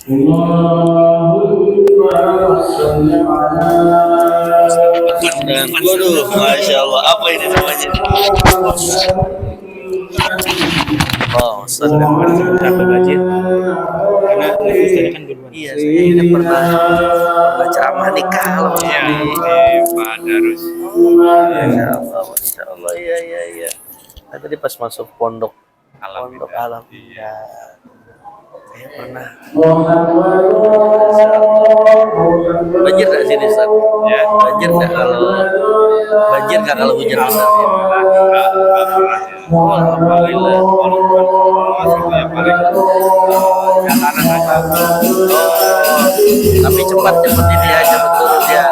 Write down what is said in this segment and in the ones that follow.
Dan waduh, masya Allah, apa ini namanya? Oh, sedang berapa budget? Karena Ustaznya kan duluan. iya, saya ini pernah ceramah di kalau Iya, Pak Darus. Masya Allah, masya Allah, iya iya iya. Nah, tadi pas masuk pondok alam, Iya. saya pernah. Banjir nggak sini, Ustaz? Ya. Banjir nggak kalau hujan besar? Oh, alhamdulillah. Walaupun ya paling jalanan aja. Oh, tapi cepat ini ya, cepat turun ya.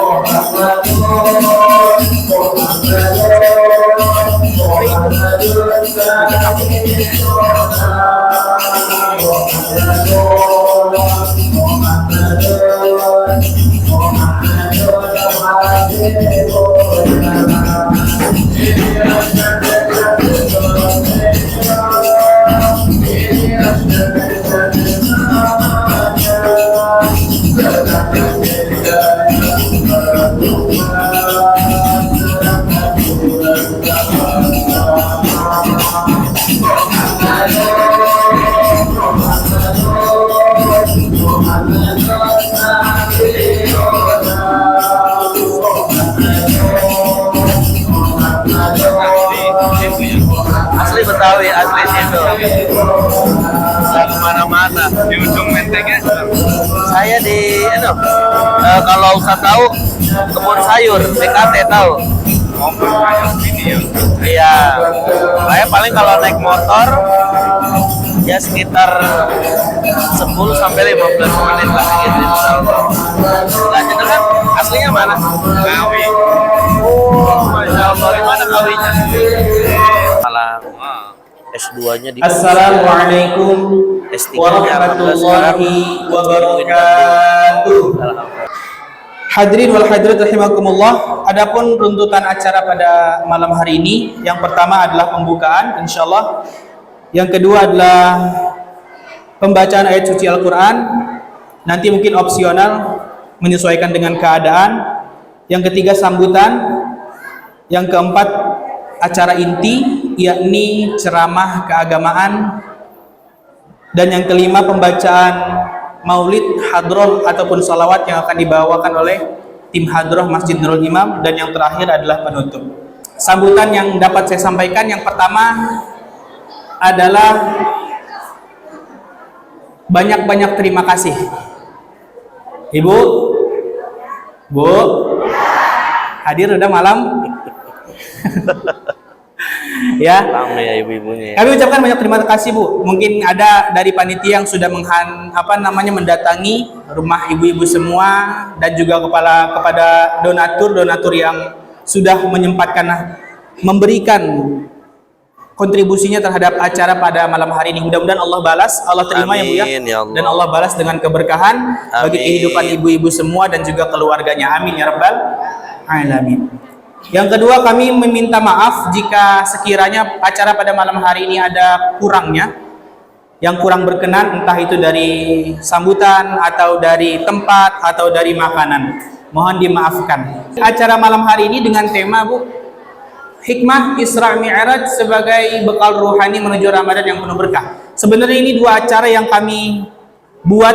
Asli Betawi, asli situ. Nggak kemana-mana. Di ujung mentengnya. Saya di, kalau Ustaz tahu kebun sayur, BKT tahu? Oh, kayak gini ya. Iya. Saya paling kalau naik motor ya sekitar 10 sampai 15 menit lah gitu. Nah, itu kan aslinya mana? Ngawi. Oh, masya Allah. Gimana kawinya? Malang. S2-nya di Assalamualaikum warahmatullahi wabarakatuh. Hadirin wal hadirat rahimakumullah. Adapun runtutan acara pada malam hari ini, yang pertama adalah pembukaan insyaallah. Yang kedua adalah pembacaan ayat suci Al-Qur'an. Nanti mungkin opsional menyesuaikan dengan keadaan. Yang ketiga sambutan. Yang keempat acara inti, yakni ceramah keagamaan. Dan yang kelima pembacaan maulid, hadroh ataupun salawat yang akan dibawakan oleh tim hadroh Masjid Nurul Imam. Dan yang terakhir adalah penutup. Sambutan yang dapat saya sampaikan, yang pertama adalah banyak-banyak terima kasih. Ibu, Bu, hadir udah malam. Ya, Ramai ya ibu-ibunya. kami ucapkan banyak terima kasih Bu. Mungkin ada dari panitia yang sudah mendatangi rumah ibu-ibu semua, dan juga kepada donatur yang sudah memberikan kontribusinya terhadap acara pada malam hari ini. Mudah-mudahan Allah balas, Allah terima. Amin, ya Bu ya. Dan Allah balas dengan keberkahan bagi kehidupan ibu-ibu semua dan juga keluarganya. Amin ya rabbal alamin. Yang kedua, kami meminta maaf jika sekiranya acara pada malam hari ini ada kurangnya, yang kurang berkenan, entah itu dari sambutan atau dari tempat atau dari makanan. Mohon dimaafkan. Acara malam hari ini dengan tema Bu, Hikmah Isra Mi'raj sebagai bekal ruhani menuju Ramadan yang penuh berkah. Sebenarnya ini dua acara yang kami buat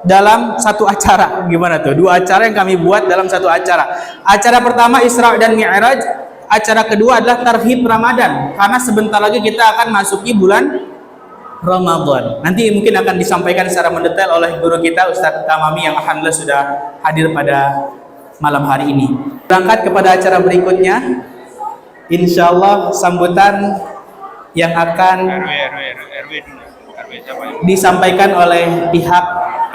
dalam satu acara. Gimana tuh? Dua acara yang kami buat dalam satu acara. Acara pertama Isra dan Mi'raj, acara kedua adalah Tarhib Ramadan. Karena sebentar lagi kita akan masuki bulan Ramadan. Nanti mungkin akan disampaikan secara mendetail oleh guru kita Ustadz Tamami yang alhamdulillah sudah hadir pada malam hari ini. Berangkat kepada acara berikutnya. Insyaallah sambutan yang akan RW dulu. RW siapa ya? disampaikan oleh pihak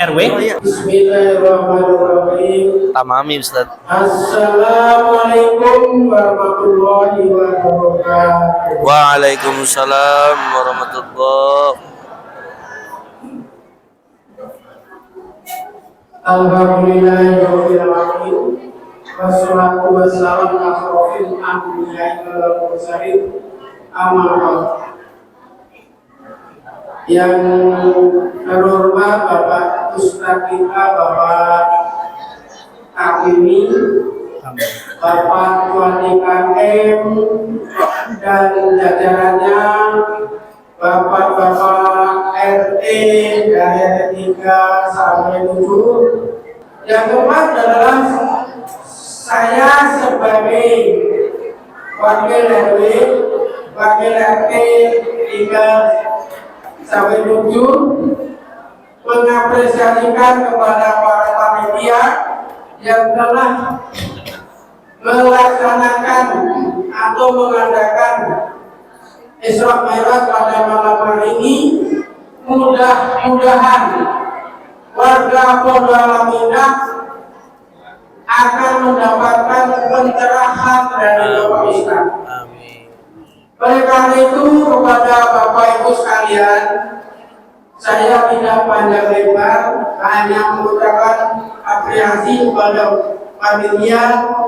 RW. Bismillahirrahmanirrahim. Tamami Ustaz. Assalamualaikum warahmatullahi wabarakatuh. Waalaikumsalam warahmatullahi. Alhamdulillahirabbil alamin. Wassalatu wassalamu ala asyrofil anbiya'i wal mursalin. Amma ba'd. yang terhormat Bapak Ustadz kita, Bapak Akimi, Bapak Ketua DKM dan jajarannya, Bapak-bapak RT dari RT 3 sampai 7. Yang keempat adalah saya sebagai wakil RW, wakil RT 3 sampai 7 mengapresiasikan kepada para panitia yang telah melaksanakan atau mengadakan Isra Mi'raj pada malam hari ini. Mudah-mudahan warga Pondok Al-Aminah akan mendapatkan pencerahan dari Bapak Ustaz. Amin. Oleh karena itu, kepada Bapak Ibu sekalian, saya tidak panjang lebar, hanya mengucapkan apresiasi kepada panitia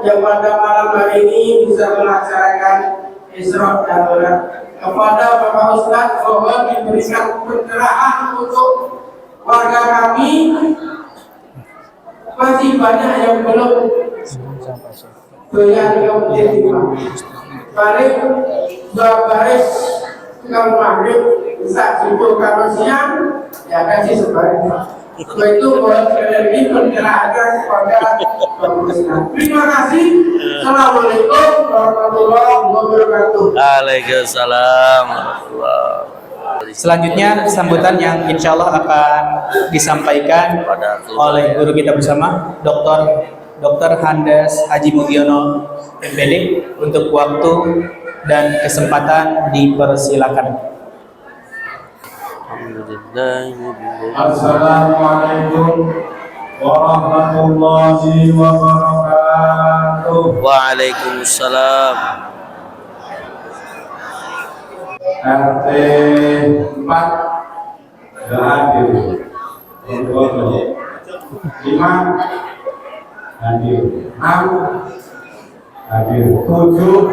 yang pada malam hari ini bisa melaksanakan Isra dan Mi'raj. Kepada Bapak Ustadz, mohon diberikan pencerahan untuk warga kami. Masih banyak yang belum terima. Balik baris kalau maghrib bisa subuh, kalau siang ya kasih sebaliknya. Setelah itu mohon lebih pencerahan kepada Bapak Ustadz. Terima kasih. Assalamualaikum warahmatullahi wabarakatuh. Waalaikumsalam warahmatullahi wabarakatuh. Selanjutnya sambutan yang insya Allah akan disampaikan oleh guru kita bersama, Dr. Handes Haji Mugiono MPD. Untuk waktu dan kesempatan dipersilakan. Assalamualaikum warahmatullahi wabarakatuh. Waalaikumsalam. RT 4 sudah hadir. 5 hadir. 6 hadir. 7 sudah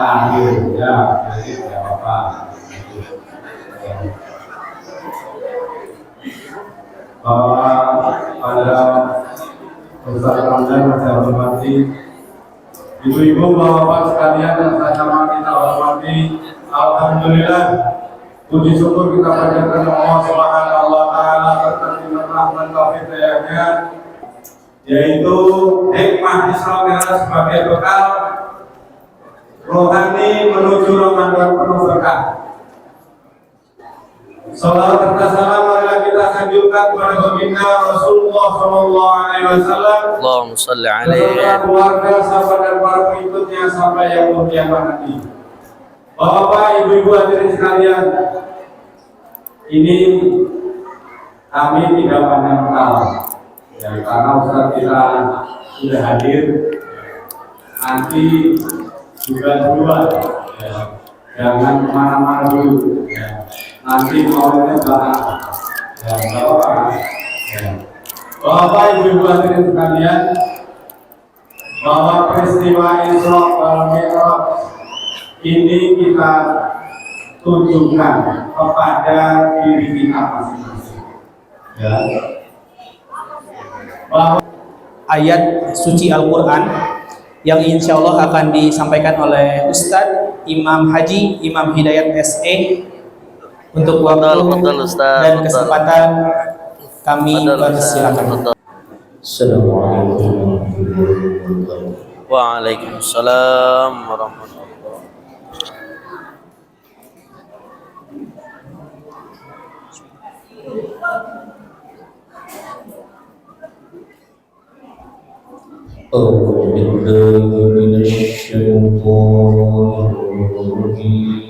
hadir. Ya, jadi tidak apa-apa. Pada Ustaz Ramdan saya hormati, ibu-ibu, bapak-bapak sekalian yang saya kita hormati, alhamdulillah, puji syukur kita panjatkan Allah Subhanahu wa taala atas nikmat rahmat taufik hidayahnya, yaitu hikmah Isra Mi'raj sebagai bekal rohani menuju Ramadan penuh berkah. Salawat serta salam marilah kita sanjungkan kepada baginda Rasulullah sallallahu alaihi wasallam. Allahumma shalli alaihi. Beserta keluarga, sahabat dan para pengikutnya sampai yang kiamat nanti. Bapak, ibu-ibu hadirin sekalian, ini kami tidak pandang kalah. Ya, karena Ustaz kita sudah hadir, nanti juga dua. Ya, jangan kemana-mana dulu. Ya. Nanti maunya bahas. Ya, Bapak Ibu hadirin sekalian, bahwa peristiwa Isra wal Mi'raj ini kita tunjukkan kepada diri kita masing-masing. Ya. Bahwa Ayat suci Al-Quran yang insya Allah akan disampaikan oleh Ustadz Imam Haji Imam Hidayat SE. Untuk waktu Betul, Ustaz. dan kesempatan kami persilakan. Assalamualaikum. Waalaikumsalam warahmatullahi wabarakatuh. أعوذ بالله من الشيطان الرجيم.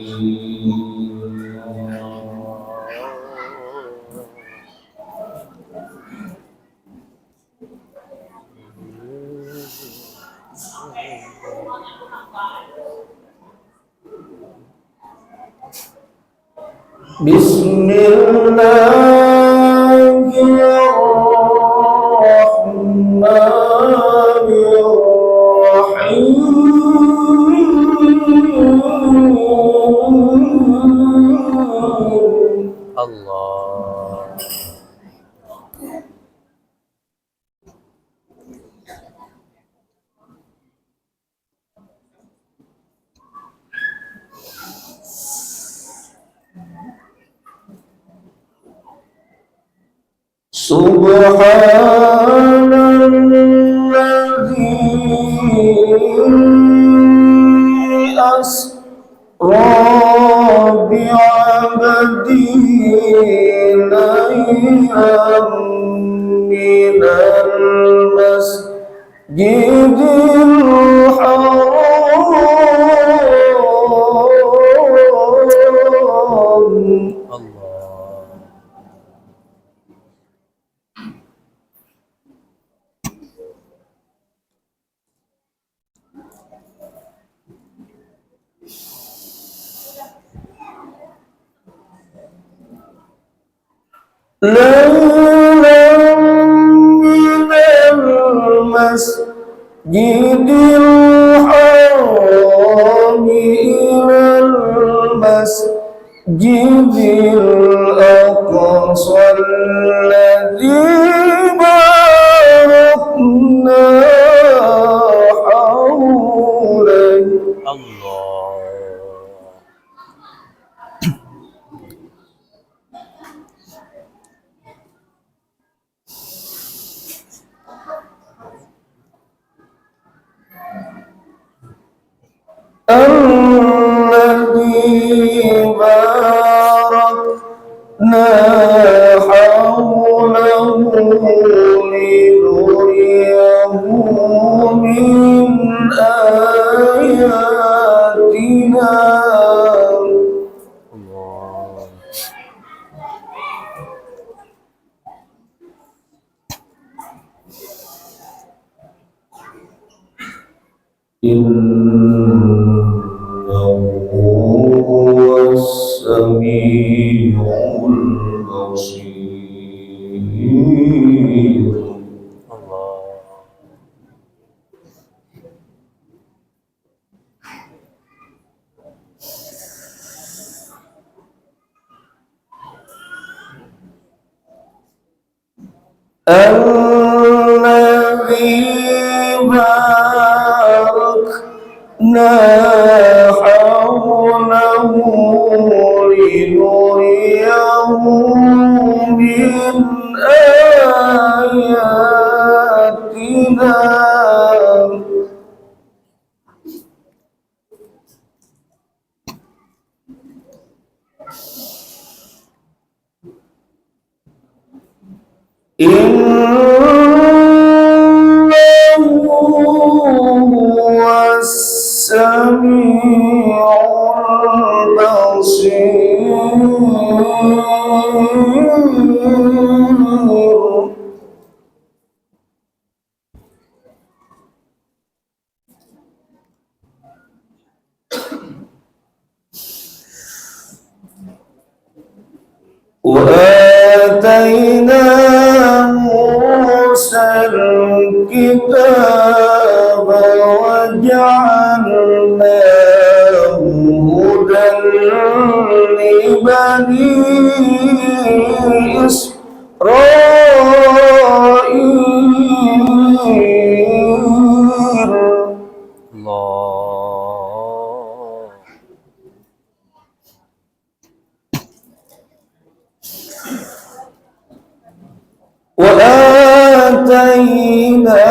بسم الله الرحمن الرحيم. Allah. Subhanalladzi asra bi'abdihi laylan minal masjidil haram Allah. ليلا من المسجد الحرام إلى المسجد الأقصى الذي باركنا حوله Allah. الذي باركنا حوله لنريه من آياتنا إنه هو السميع البصير الذي باركنا حوله لنريه من آياتنا إنه هو السميع البصير وآتينا موسى الكتاب وجعلناه هدى لبني إسرائيل Allah. وآتينا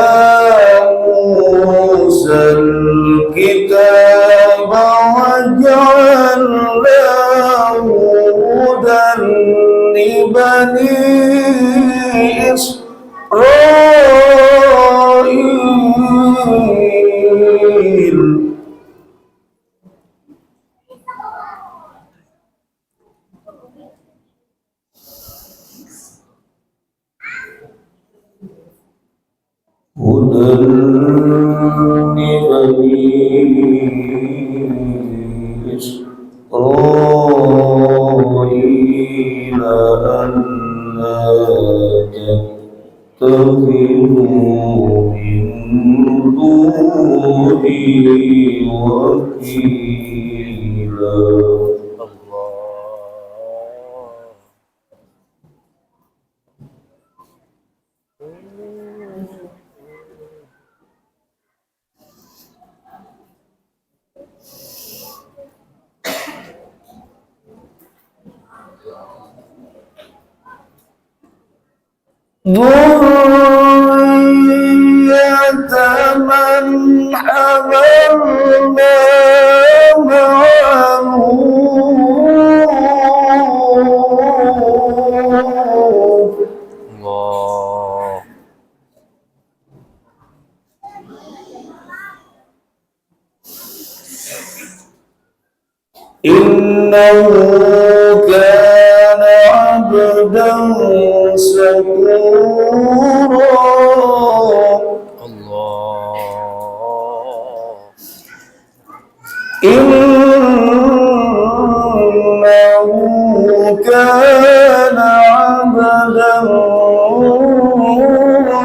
موسى الكتاب وجعلناه هدى لبني إسرائيل هدى لبني إسرائيل ألا تتخذوا من دوني وكيلا Allah. ذرية من حملنا مع نوح Allah. إنه كان عبدا شكورا Allah. إنه كان عبدا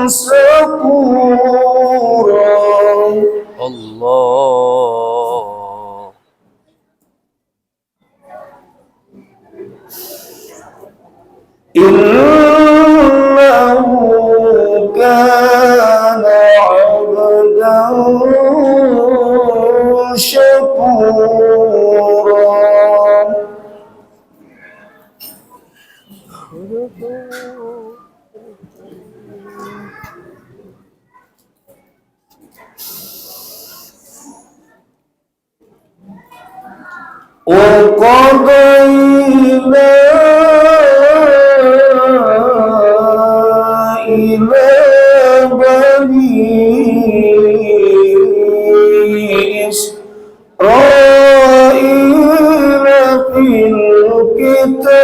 شكورا Allah. إنه كان عبدا شكورا وقضينا إلى بني إسرائيل في الكتاب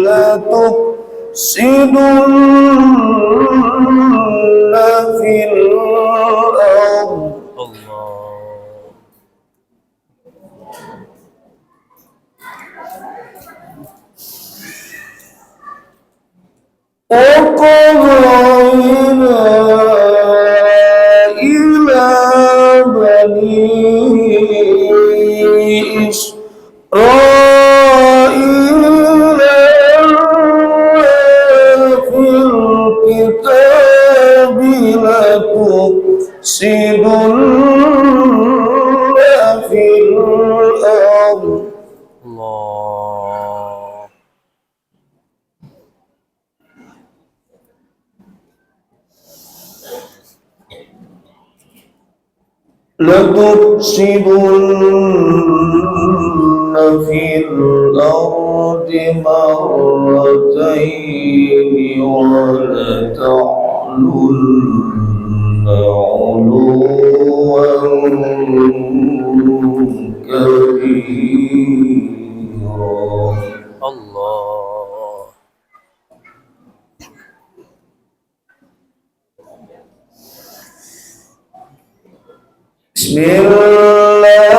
لتفسدن في الأرض Allah. وقضينا إلى بني إسرائيل في الكتاب لتفسدن في الأرض Allah. لتفسدن في الأرض مرتين ولتعلن علوا كبيرا Allah. بسم الله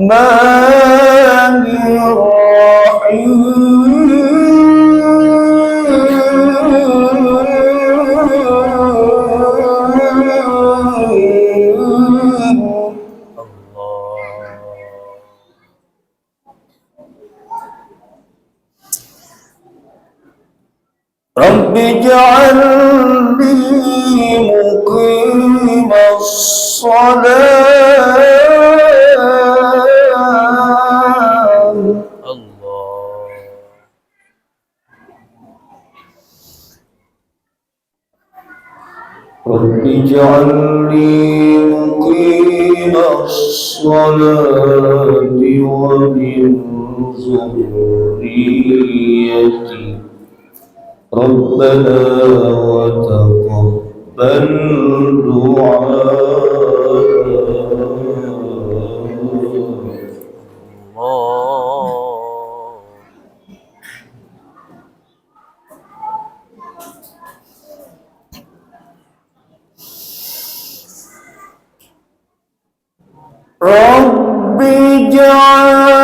الرحمن الرحيم رب اجعلني مقيم الصلاة Allah. رب اجعلني مقيم الصلاة ومن ذريتي ربنا وتقبل دعاء Allah. رب اجعلني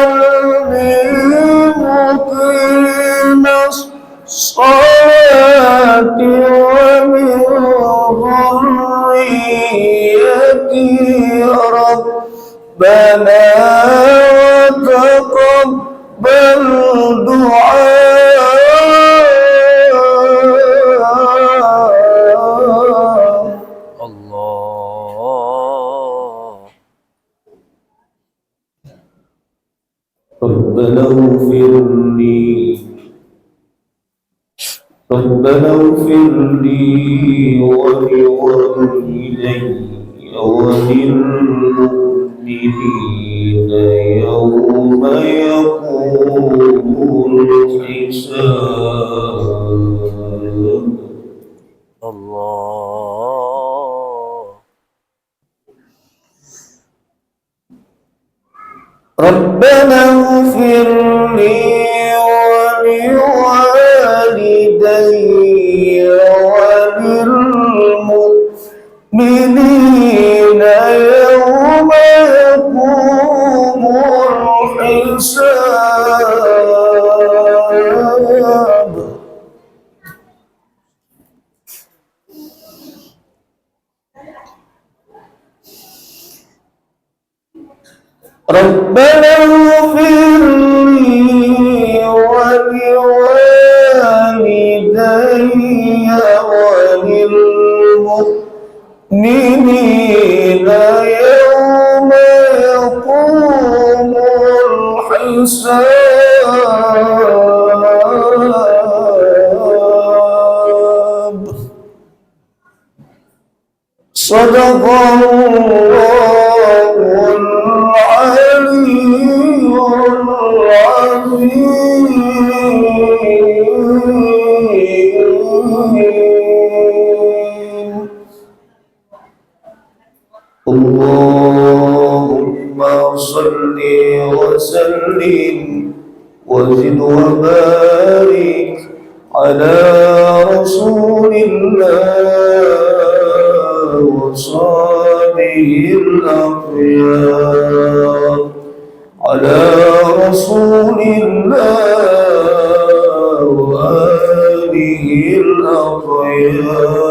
مقيم الصلاة ومن ذريتي ربنا وتقبل دعاء Allah. ربنا اغفر لي ربنا اغفر لي ولوالدي وللمؤمنين يوم يقوم الحساب. Allah. ربنا اغفر لي ولوالدي وللمؤمنين يوم يقوم الحساب. ربنا اغفر لي ولوالدي وللمؤمنين يوم يقوم الحساب. صدق الله العلي العظيم. اللهم صل وسلم وزد وبارك على رسول الله وصحبه الأخيار. على رسول الله وآله الأخيار.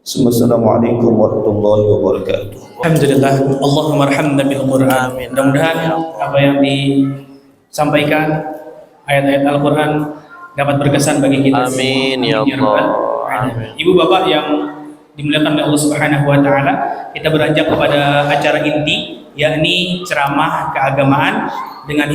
Assalamualaikum warahmatullahi wabarakatuh. Alhamdulillah, Allahumma arhamna bil Qur'an. Mudah-mudahan apa yang disampaikan ayat-ayat Al-Qur'an dapat berkesan bagi kita. Amin ya Rabbal Allah. alamin. Ibu bapak yang dimuliakan oleh Allah Subhanahu wa taala, kita beranjak kepada acara inti, yakni ceramah keagamaan dengan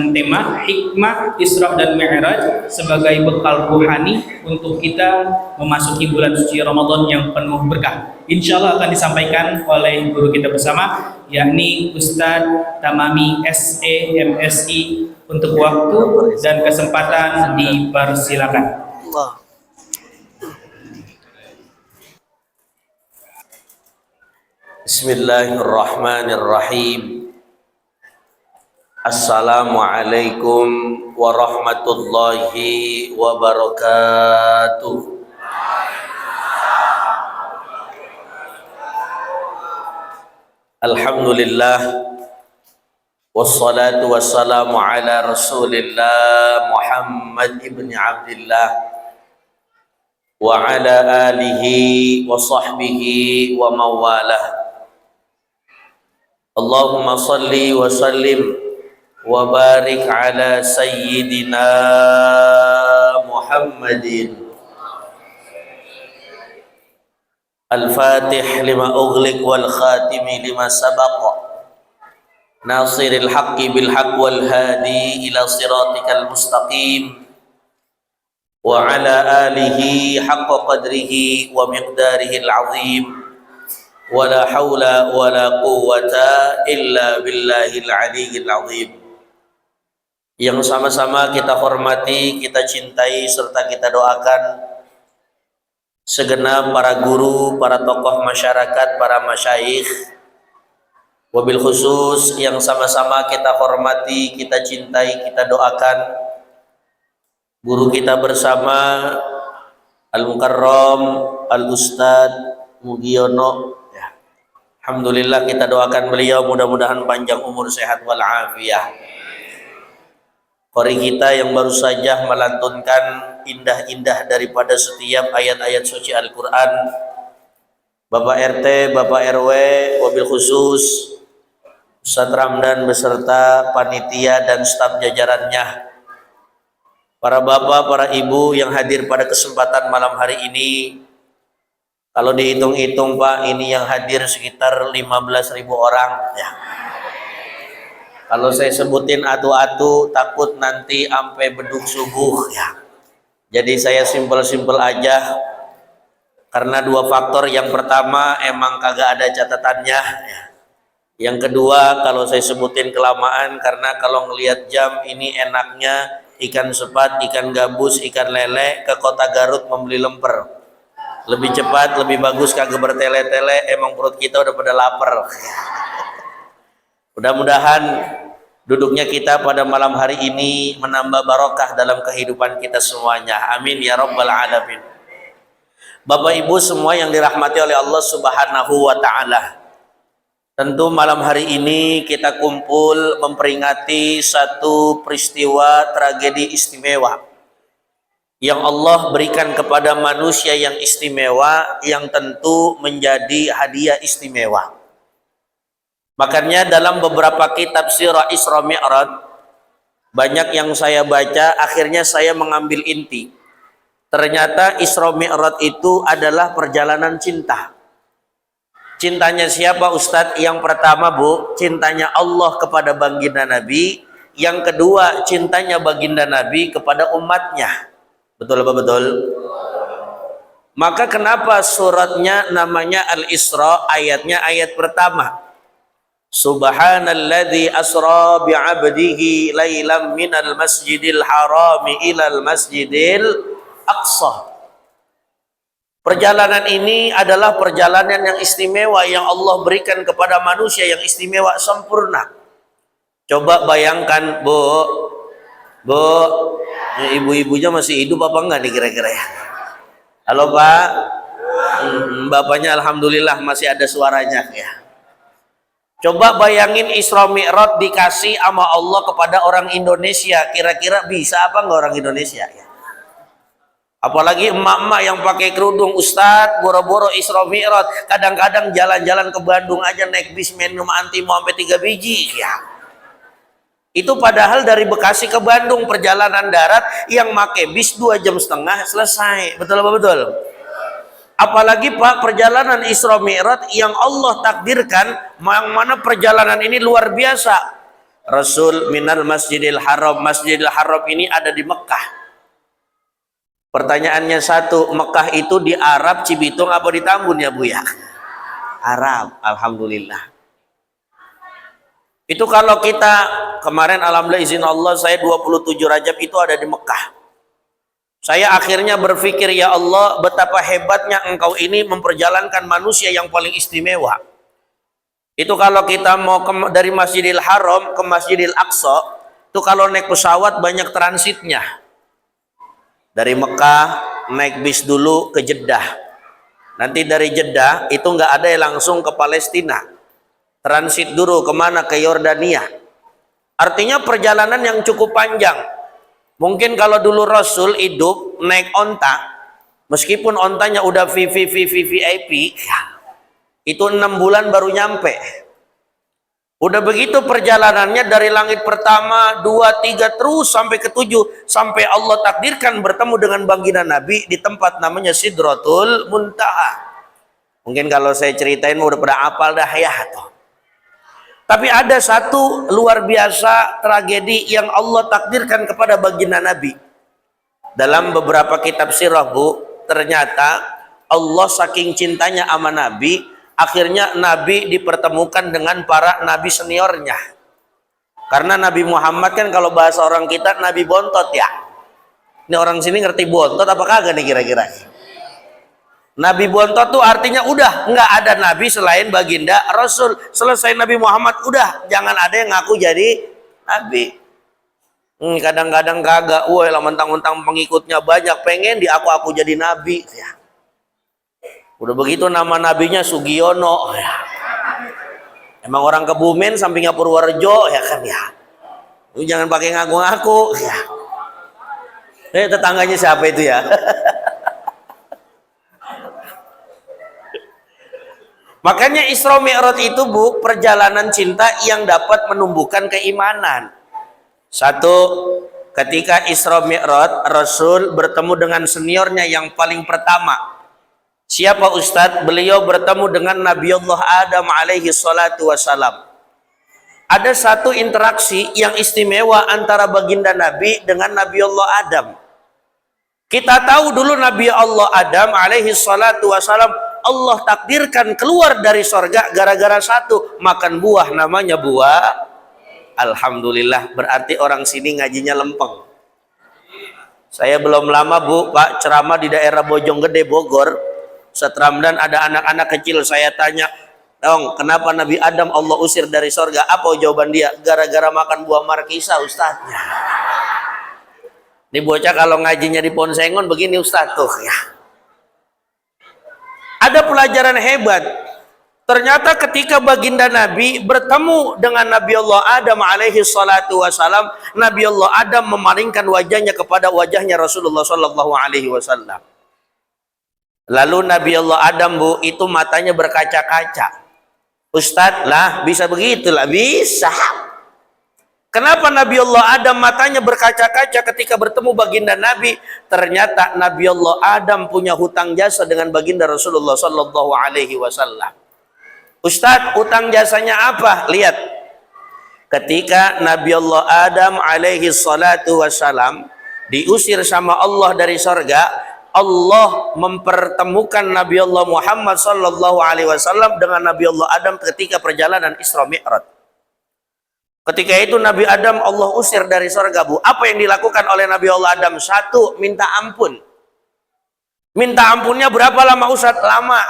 tema hikmah Isra dan Mi'raj sebagai bekal ruhani untuk kita memasuki bulan suci Ramadan yang penuh berkah. Insya Allah akan disampaikan oleh guru kita bersama, yakni Ustadz Tamami SE MSI. Untuk waktu dan kesempatan dipersilakan. Bismillahirrahmanirrahim. Assalamualaikum warahmatullahi wabarakatuh. Alhamdulillah, wassalatu wassalamu ala rasulillah Muhammad ibn Abdillah wa ala alihi wa sahbihi wa mawalah. Allahumma salli wa sallim wa barik ala sayyidina Muhammadin al-fatih lima ughliq wal khatimi lima sabaq nasiril haqqi bil haqq wal hadi ila siratikal mustaqim wa ala alihi haqqa qadrihi wa miqdarihi al-azim wa la hawla wa la quwwata illa billahil aliyyil azim. Yang sama-sama kita hormati, kita cintai, serta kita doakan segenap para guru, para tokoh masyarakat, para masyayikh, wabil khusus yang sama-sama kita hormati, kita cintai, kita doakan guru kita bersama Al-Mukarram Al-Ustadz Mugiono. Alhamdulillah, kita doakan beliau mudah-mudahan panjang umur, sehat walafiat. Qori kita yang baru saja melantunkan indah-indah daripada setiap ayat-ayat suci Al-Quran, Bapak RT, Bapak RW, wabil khusus Ustadz Ramdan beserta panitia dan staf jajarannya, para bapak, para ibu yang hadir pada kesempatan malam hari ini. Kalau dihitung-hitung Pak, ini yang hadir sekitar 15.000 orang ya. Kalau saya sebutin atu-atu takut nanti sampai beduk subuh ya. Jadi saya simpel-simpel aja. Karena dua faktor, yang pertama emang kagak ada catatannya ya. Yang kedua kalau saya sebutin kelamaan, karena kalau ngelihat jam ini enaknya ikan sepat, ikan gabus, ikan lele ke kota Garut membeli lemper. Lebih cepat, lebih bagus, kagak bertele-tele, emang perut kita udah pada lapar. Mudah-mudahan duduknya kita pada malam hari ini menambah barokah dalam kehidupan kita semuanya. Amin ya rabbal alamin. Bapak Ibu semua yang dirahmati oleh Allah Subhanahu wa taala. Tentu malam hari ini kita kumpul memperingati satu peristiwa tragedi istimewa yang Allah berikan kepada manusia yang istimewa, yang tentu menjadi hadiah istimewa. Makanya dalam beberapa kitab sirah Isra Mi'raj banyak yang saya baca, akhirnya saya mengambil inti. Ternyata Isra Mi'raj itu adalah perjalanan cinta. Cintanya siapa Ustadz? Yang pertama Bu, cintanya Allah kepada baginda Nabi. Yang kedua, cintanya baginda Nabi kepada umatnya. Betul apa betul? Maka kenapa suratnya namanya Al-Isra, ayatnya ayat pertama. Subhanalladzi asra bi'abdihi lailam minal masjidil harami ilal masjidil Aqsa. Perjalanan ini adalah perjalanan yang istimewa yang Allah berikan kepada manusia, yang istimewa sempurna. Coba bayangkan Bu, ibu-ibunya masih hidup apa enggak nih kira-kira ya? Halo Pak, bapaknya alhamdulillah masih ada suaranya ya. Coba bayangin Isra Mi'raj dikasih sama Allah kepada orang Indonesia, kira-kira bisa apa enggak orang Indonesia ya? Apalagi emak-emak yang pakai kerudung, Ustadz, boro-boro Isra Mi'raj, kadang-kadang jalan-jalan ke Bandung aja naik bis minum anti mau sampai 3 biji ya. Itu padahal dari Bekasi ke Bandung perjalanan darat yang make bis 2,5 jam selesai. Betul apa betul? Apalagi Pak, perjalanan Isra Mi'raj yang Allah takdirkan, yang mana perjalanan ini luar biasa. Rasul minal Masjidil Haram, Masjidil Haram ini ada di Mekah. Pertanyaannya satu, Mekah itu di Arab, Cibitung apa di Tambun ya Bu ya? Arab, alhamdulillah. Itu kalau kita kemarin alhamdulillah izin Allah saya 27 Rajab itu ada di Mekah. Saya akhirnya berpikir, ya Allah, betapa hebatnya Engkau ini memperjalankan manusia yang paling istimewa. Itu kalau kita mau dari Masjidil Haram ke Masjidil Aqsa, itu kalau naik pesawat banyak transitnya. Dari Mekah naik bis dulu ke Jeddah. Nanti dari Jeddah itu nggak ada yang langsung ke Palestina. Transit dulu kemana? Ke Yordania. Artinya perjalanan yang cukup panjang. Mungkin kalau dulu Rasul hidup naik onta, meskipun ontanya udah VIP, itu 6 bulan baru nyampe. Udah begitu perjalanannya dari langit pertama, 2, 3 terus sampai ke 7, sampai Allah takdirkan bertemu dengan baginda Nabi di tempat namanya Sidratul Muntaha. Mungkin kalau saya ceritain udah pada apal dah ya toh. Tapi ada satu luar biasa tragedi yang Allah takdirkan kepada baginda Nabi. Dalam beberapa kitab sirah Bu, ternyata Allah saking cintanya sama Nabi, akhirnya Nabi dipertemukan dengan para Nabi seniornya. Karena Nabi Muhammad kan kalau bahasa orang kita Nabi bontot ya. Ini orang sini ngerti bontot apa kagak nih kira-kira? Nabi bontot tuh artinya udah nggak ada Nabi selain baginda Rasul. Selesai Nabi Muhammad udah jangan ada yang ngaku jadi Nabi. Kadang-kadang kagak, woi lah mentang-mentang pengikutnya banyak pengen diaku-aku jadi Nabi ya. Udah begitu nama nabinya Sugiono ya. Emang orang Kebumen sampingnya Purworejo ya kan ya. Lu jangan pakai ngaku-ngaku ya. Tetangganya siapa itu ya? Makanya Isra Mi'raj itu Bu, perjalanan cinta yang dapat menumbuhkan keimanan. Satu, ketika Isra Mi'raj Rasul bertemu dengan seniornya yang paling pertama. Siapa Ustadz? Beliau bertemu dengan Nabiullah Adam alaihi salatu wassalam. ada satu interaksi yang istimewa antara baginda Nabi dengan Nabi Allah Adam. Kita tahu dulu Nabi Allah Adam alaihi salatu wassalam, Allah takdirkan keluar dari sorga gara-gara satu, makan buah, namanya buah. Alhamdulillah, berarti orang sini ngajinya lempeng. Saya belum lama Bu, Pak, ceramah di daerah Bojonggede, Bogor. Setelah Ramadan ada anak-anak kecil, saya tanya, dong, kenapa Nabi Adam Allah usir dari sorga? Apa jawaban dia? Gara-gara makan buah markisa, Ustadznya. Ini bocah kalau ngajinya di Ponsengon begini Ustadz tuh ya. Ada pelajaran hebat. Ternyata ketika baginda Nabi bertemu dengan Nabi Allah Adam alaihi salatu wasalam, Nabi Allah Adam memalingkan wajahnya kepada wajahnya Rasulullah sallallahu alaihi wasallam. Lalu Nabi Allah Adam, Bu, itu matanya berkaca-kaca. Ustadz, lah bisa begitulah, bisa. Kenapa Nabi Allah Adam matanya berkaca-kaca ketika bertemu baginda Nabi? Ternyata Nabi Allah Adam punya hutang jasa dengan baginda Rasulullah sallallahu alaihi wasallam. Ustadz, utang jasanya apa? Lihat, ketika Nabi Allah Adam alaihi salatu wassalam diusir sama Allah dari sorga, Allah mempertemukan Nabi Allah Muhammad sallallahu alaihi wasallam dengan Nabi Allah Adam ketika perjalanan Isra Mi'raj. Ketika itu Nabi Adam Allah usir dari sorga, Bu. Apa yang dilakukan oleh Nabi Allah Adam? Satu, minta ampun. Minta ampunnya berapa lama, Ustadz? Lama.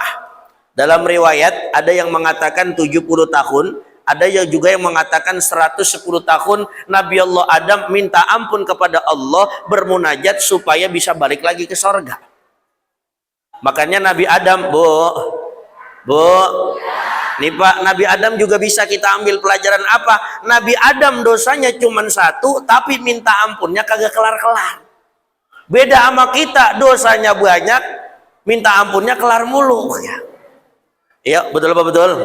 Dalam riwayat ada yang mengatakan 70 tahun, ada yang juga yang mengatakan 110 tahun Nabi Allah Adam minta ampun kepada Allah, bermunajat supaya bisa balik lagi ke sorga. Makanya Nabi Adam, Bu, nih Pak, Nabi Adam juga bisa kita ambil pelajaran apa? Nabi Adam dosanya cuma satu, tapi minta ampunnya kagak kelar-kelar. Beda sama kita, dosanya banyak, minta ampunnya kelar mulu. Iya, betul apa betul?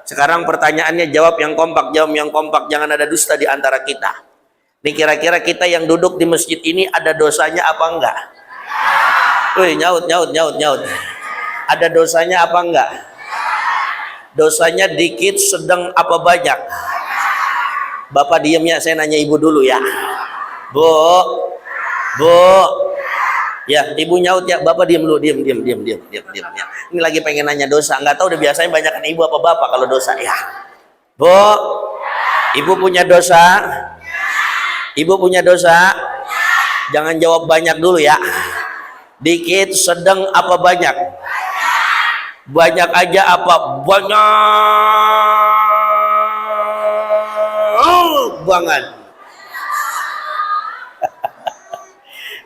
Sekarang pertanyaannya, jawab yang kompak, jangan ada dusta di antara kita. Nih kira-kira kita yang duduk di masjid ini ada dosanya apa enggak? Wih, nyaut. Ada dosanya apa enggak? Dosanya dikit, sedang, apa banyak? Bapak diamnya, saya nanya ibu dulu ya. Bu, ya, ibu nyaut ya, bapak diam dulu, diam. Ini lagi pengen nanya dosa, nggak tahu udah biasanya banyak kan ibu apa bapak kalau dosa ya. Bu, ibu punya dosa? Ibu punya dosa? Jangan jawab banyak dulu ya. Dikit, sedang, apa banyak? Banyak aja apa? Banyak banget.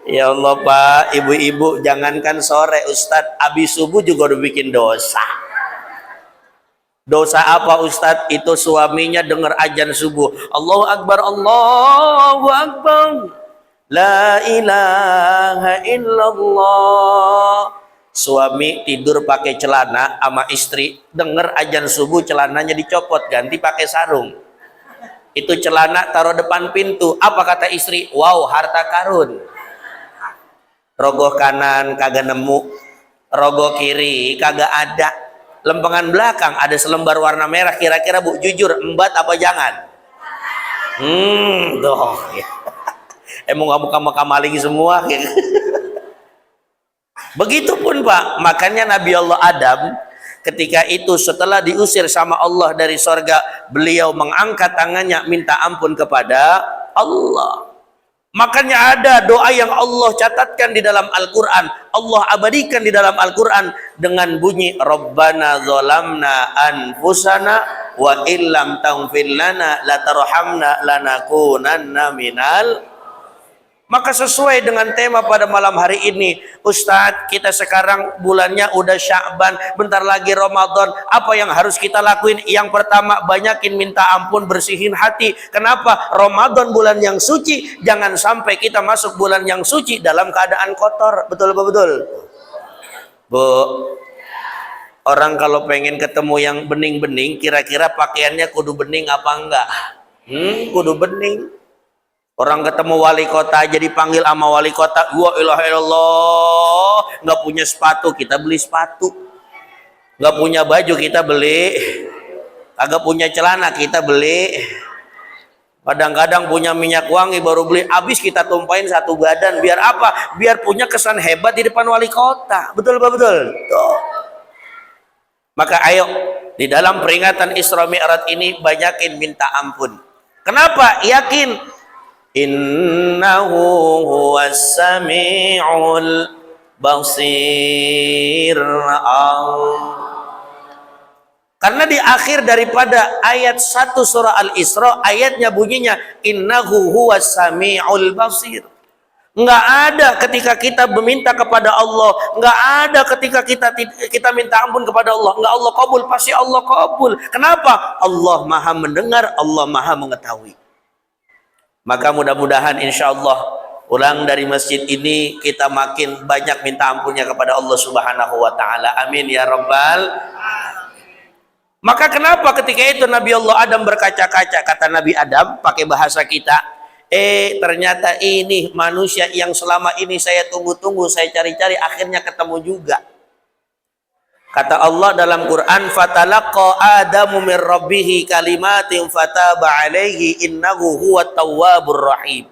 Ya Allah Pak, ibu-ibu jangankan sore Ustadz, habis subuh juga udah bikin dosa. Dosa apa Ustadz? Itu suaminya dengar azan subuh, Allahu Akbar, Allahu Akbar, la ilaha illallah. Suami tidur pakai celana sama istri, dengar azan subuh celananya dicopot, ganti pakai sarung. Itu celana taruh depan pintu. Apa kata istri? Wow, harta karun. Rogoh kanan kagak nemu, rogoh kiri kagak ada, lempengan belakang ada selembar warna merah. Kira-kira Bu, jujur, embat apa jangan? Doh. Emang kamu maling semua. Begitupun Pak, makanya Nabi Allah Adam ketika itu setelah diusir sama Allah dari sorga, beliau mengangkat tangannya minta ampun kepada Allah. Makanya ada doa yang Allah catatkan di dalam Al-Quran, Allah abadikan di dalam Al-Quran dengan bunyi Rabbana zolamna anfusana wa illam taghfir lana latarhamna lanakunanna minal. Maka sesuai dengan tema pada malam hari ini, Ustadz, kita sekarang bulannya udah Sya'ban, bentar lagi Ramadan. Apa yang harus kita lakuin? Yang pertama, banyakin minta ampun, bersihin hati. Kenapa? Ramadan bulan yang suci, jangan sampai kita masuk bulan yang suci dalam keadaan kotor. Betul apa betul? Bu, orang kalau pengen ketemu yang bening-bening, kira-kira pakaiannya kudu bening apa enggak? Kudu bening. Orang ketemu wali kota aja dipanggil sama wali kota, wa ilaha illallah. Nggak punya sepatu, kita beli sepatu. Nggak punya baju, kita beli Kagak punya celana kita beli. Kadang-kadang punya minyak wangi baru beli, habis kita tumpahin satu badan. Biar apa? Biar punya kesan hebat di depan wali kota. Betul apa betul? Tuh. Maka ayo di dalam peringatan Isra Mi'raj ini banyakin minta ampun. Kenapa? Yakin innahu huwas sami'ul basir. Karena di akhir daripada ayat 1 surah Al-Isra, ayatnya bunyinya innahu huwas sami'ul basir. Enggak ada ketika kita meminta kepada Allah, enggak ada ketika kita minta ampun kepada Allah, enggak Allah kabul, pasti Allah kabul. Kenapa? Allah Maha mendengar, Allah Maha mengetahui. Maka mudah-mudahan insyaallah pulang dari masjid ini kita makin banyak minta ampunnya kepada Allah Subhanahu wa taala. Amin ya rabbal. Maka kenapa ketika itu Nabi Allah Adam berkaca-kaca, kata Nabi Adam pakai bahasa kita, ternyata ini manusia yang selama ini saya tunggu-tunggu, saya cari-cari, akhirnya ketemu juga. Kata Allah dalam Quran, fatalaqa Adamu min rabbih kalimatin fataba alaihi innahu huwat tawwabur rahim.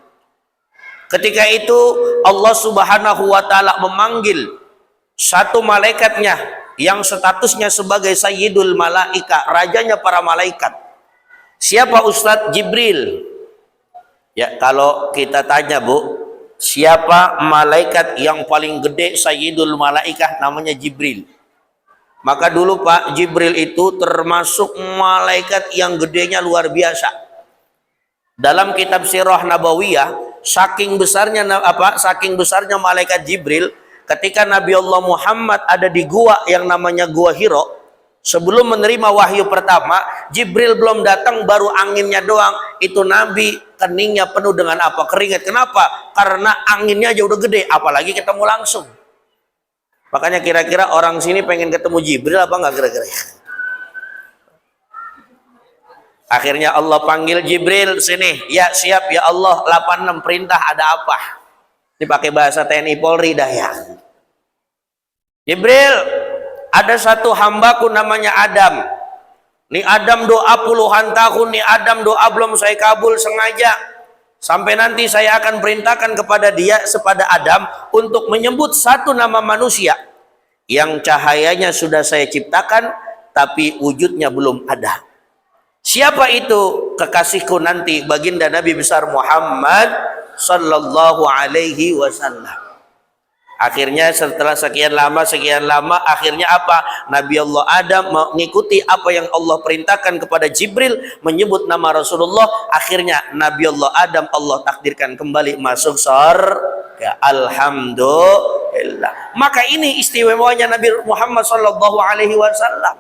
Ketika itu Allah Subhanahu wa taala memanggil satu malaikatnya yang statusnya sebagai Sayyidul Malaika, rajanya para malaikat. Siapa Ustadz? Jibril. Ya, kalau kita tanya Bu, siapa malaikat yang paling gede Sayyidul Malaika? Namanya Jibril. Maka dulu Pak, Jibril itu termasuk malaikat yang gedenya luar biasa. Dalam kitab Sirah Nabawiyah, saking besarnya malaikat Jibril, ketika Nabi Allah Muhammad ada di gua yang namanya Gua Hiro, sebelum menerima wahyu pertama, Jibril belum datang, baru anginnya doang. Itu Nabi keningnya penuh dengan apa? Keringat. Kenapa? Karena anginnya aja udah gede, apalagi ketemu langsung. Makanya kira-kira orang sini pengen ketemu Jibril apa enggak kira-kira? Akhirnya Allah panggil Jibril, sini. Ya siap ya Allah, 86 perintah, ada apa? Dipakai bahasa TNI Polri dah ya. Jibril, ada satu hambaku namanya Adam. Nih Adam doa puluhan tahun, nih Adam doa belum saya kabul sengaja. Sampai nanti saya akan perintahkan kepada dia, kepada Adam, untuk menyebut satu nama manusia yang cahayanya sudah saya ciptakan, tapi wujudnya belum ada. Siapa itu? Kekasihku nanti, baginda Nabi besar Muhammad sallallahu alaihi wasallam. Akhirnya setelah sekian lama, akhirnya apa? Nabi Allah Adam mengikuti apa yang Allah perintahkan kepada Jibril, menyebut nama Rasulullah. Akhirnya Nabi Allah Adam Allah takdirkan kembali masuk surga. Alhamdulillah. Maka ini istimewanya Nabi Muhammad sallallahu alaihi wasallam.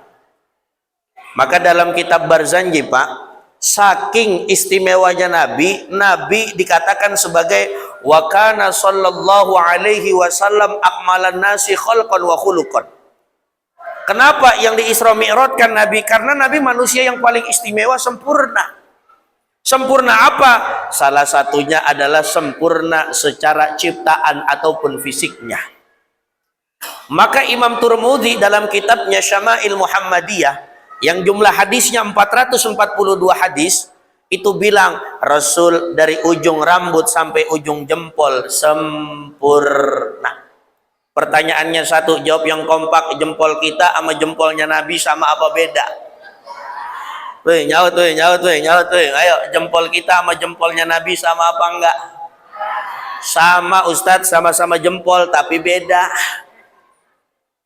Maka dalam kitab Barzanji Pak, saking istimewanya Nabi dikatakan sebagai wa kana sallallahu alaihi wasallam akmalan nasi khalqan wa khuluqan. Kenapa yang di Isra Mi'rajkan Nabi? Karena Nabi manusia yang paling istimewa, sempurna. Sempurna apa? Salah satunya adalah sempurna secara ciptaan ataupun fisiknya. Maka Imam Turmudi dalam kitabnya Syama'il Muhammadiyah yang jumlah hadisnya 442 hadis, itu bilang Rasul dari ujung rambut sampai ujung jempol sempurna. Pertanyaannya satu, jawab yang kompak. Jempol kita sama jempolnya Nabi sama apa beda? Nyaut. Ayo, jempol kita sama jempolnya Nabi sama apa enggak? Sama Ustadz, sama-sama jempol tapi beda.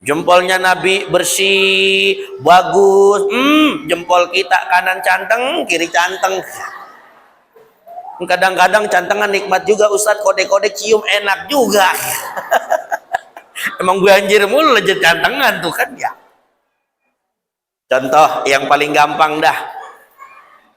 Jempolnya Nabi bersih, bagus. Jempol kita kanan canteng, kiri canteng. Kadang-kadang cantengan nikmat juga Ustadz, kode-kode cium enak juga. Emang banjir mulu aja cantengan tuh kan ya. Contoh yang paling gampang dah,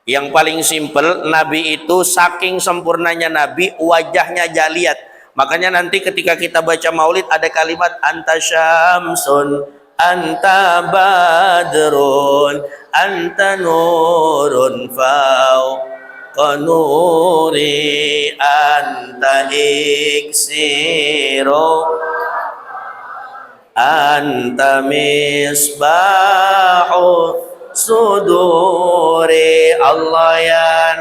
yang paling simple, Nabi itu saking sempurnanya Nabi, wajahnya aja lihat. Makanya nanti ketika kita baca maulid ada kalimat anta syamsun, anta badrun, anta nurun fauqa nuri, anta iksiru, anta misbahu suduri. Allah ya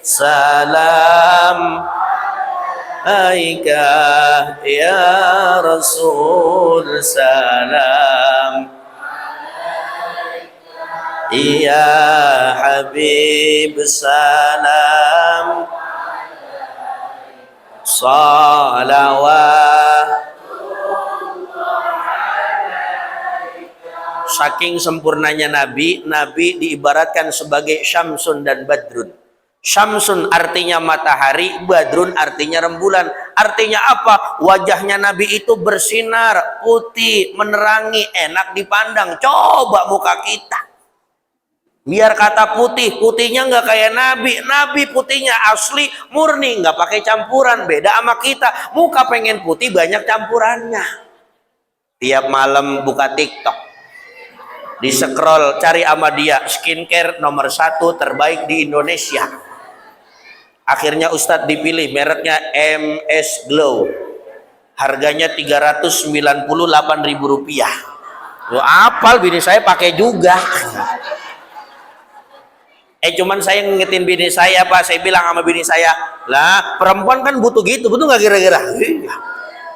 salam aika ya Rasul, salam ya Habib, salam salawat. Saking sempurnanya Nabi diibaratkan sebagai Syamsun dan Badrun. Syamsun artinya matahari, Badrun artinya rembulan. Artinya apa? Wajahnya Nabi itu bersinar, putih, menerangi, enak dipandang. Coba muka kita. Biar kata putih, putihnya nggak kayak Nabi. Nabi putihnya asli, murni, nggak pakai campuran. Beda sama kita. Muka pengen putih, banyak campurannya. Tiap malam buka TikTok, di scroll cari sama dia skincare nomor 1 terbaik di Indonesia. Akhirnya Ustadz dipilih, mereknya MS Glow, harganya Rp398.000. Lo apal, bini saya pakai juga. Cuman saya ngingetin bini saya, Pak. Saya bilang sama bini saya, lah perempuan kan butuh gitu, betul nggak kira-kira?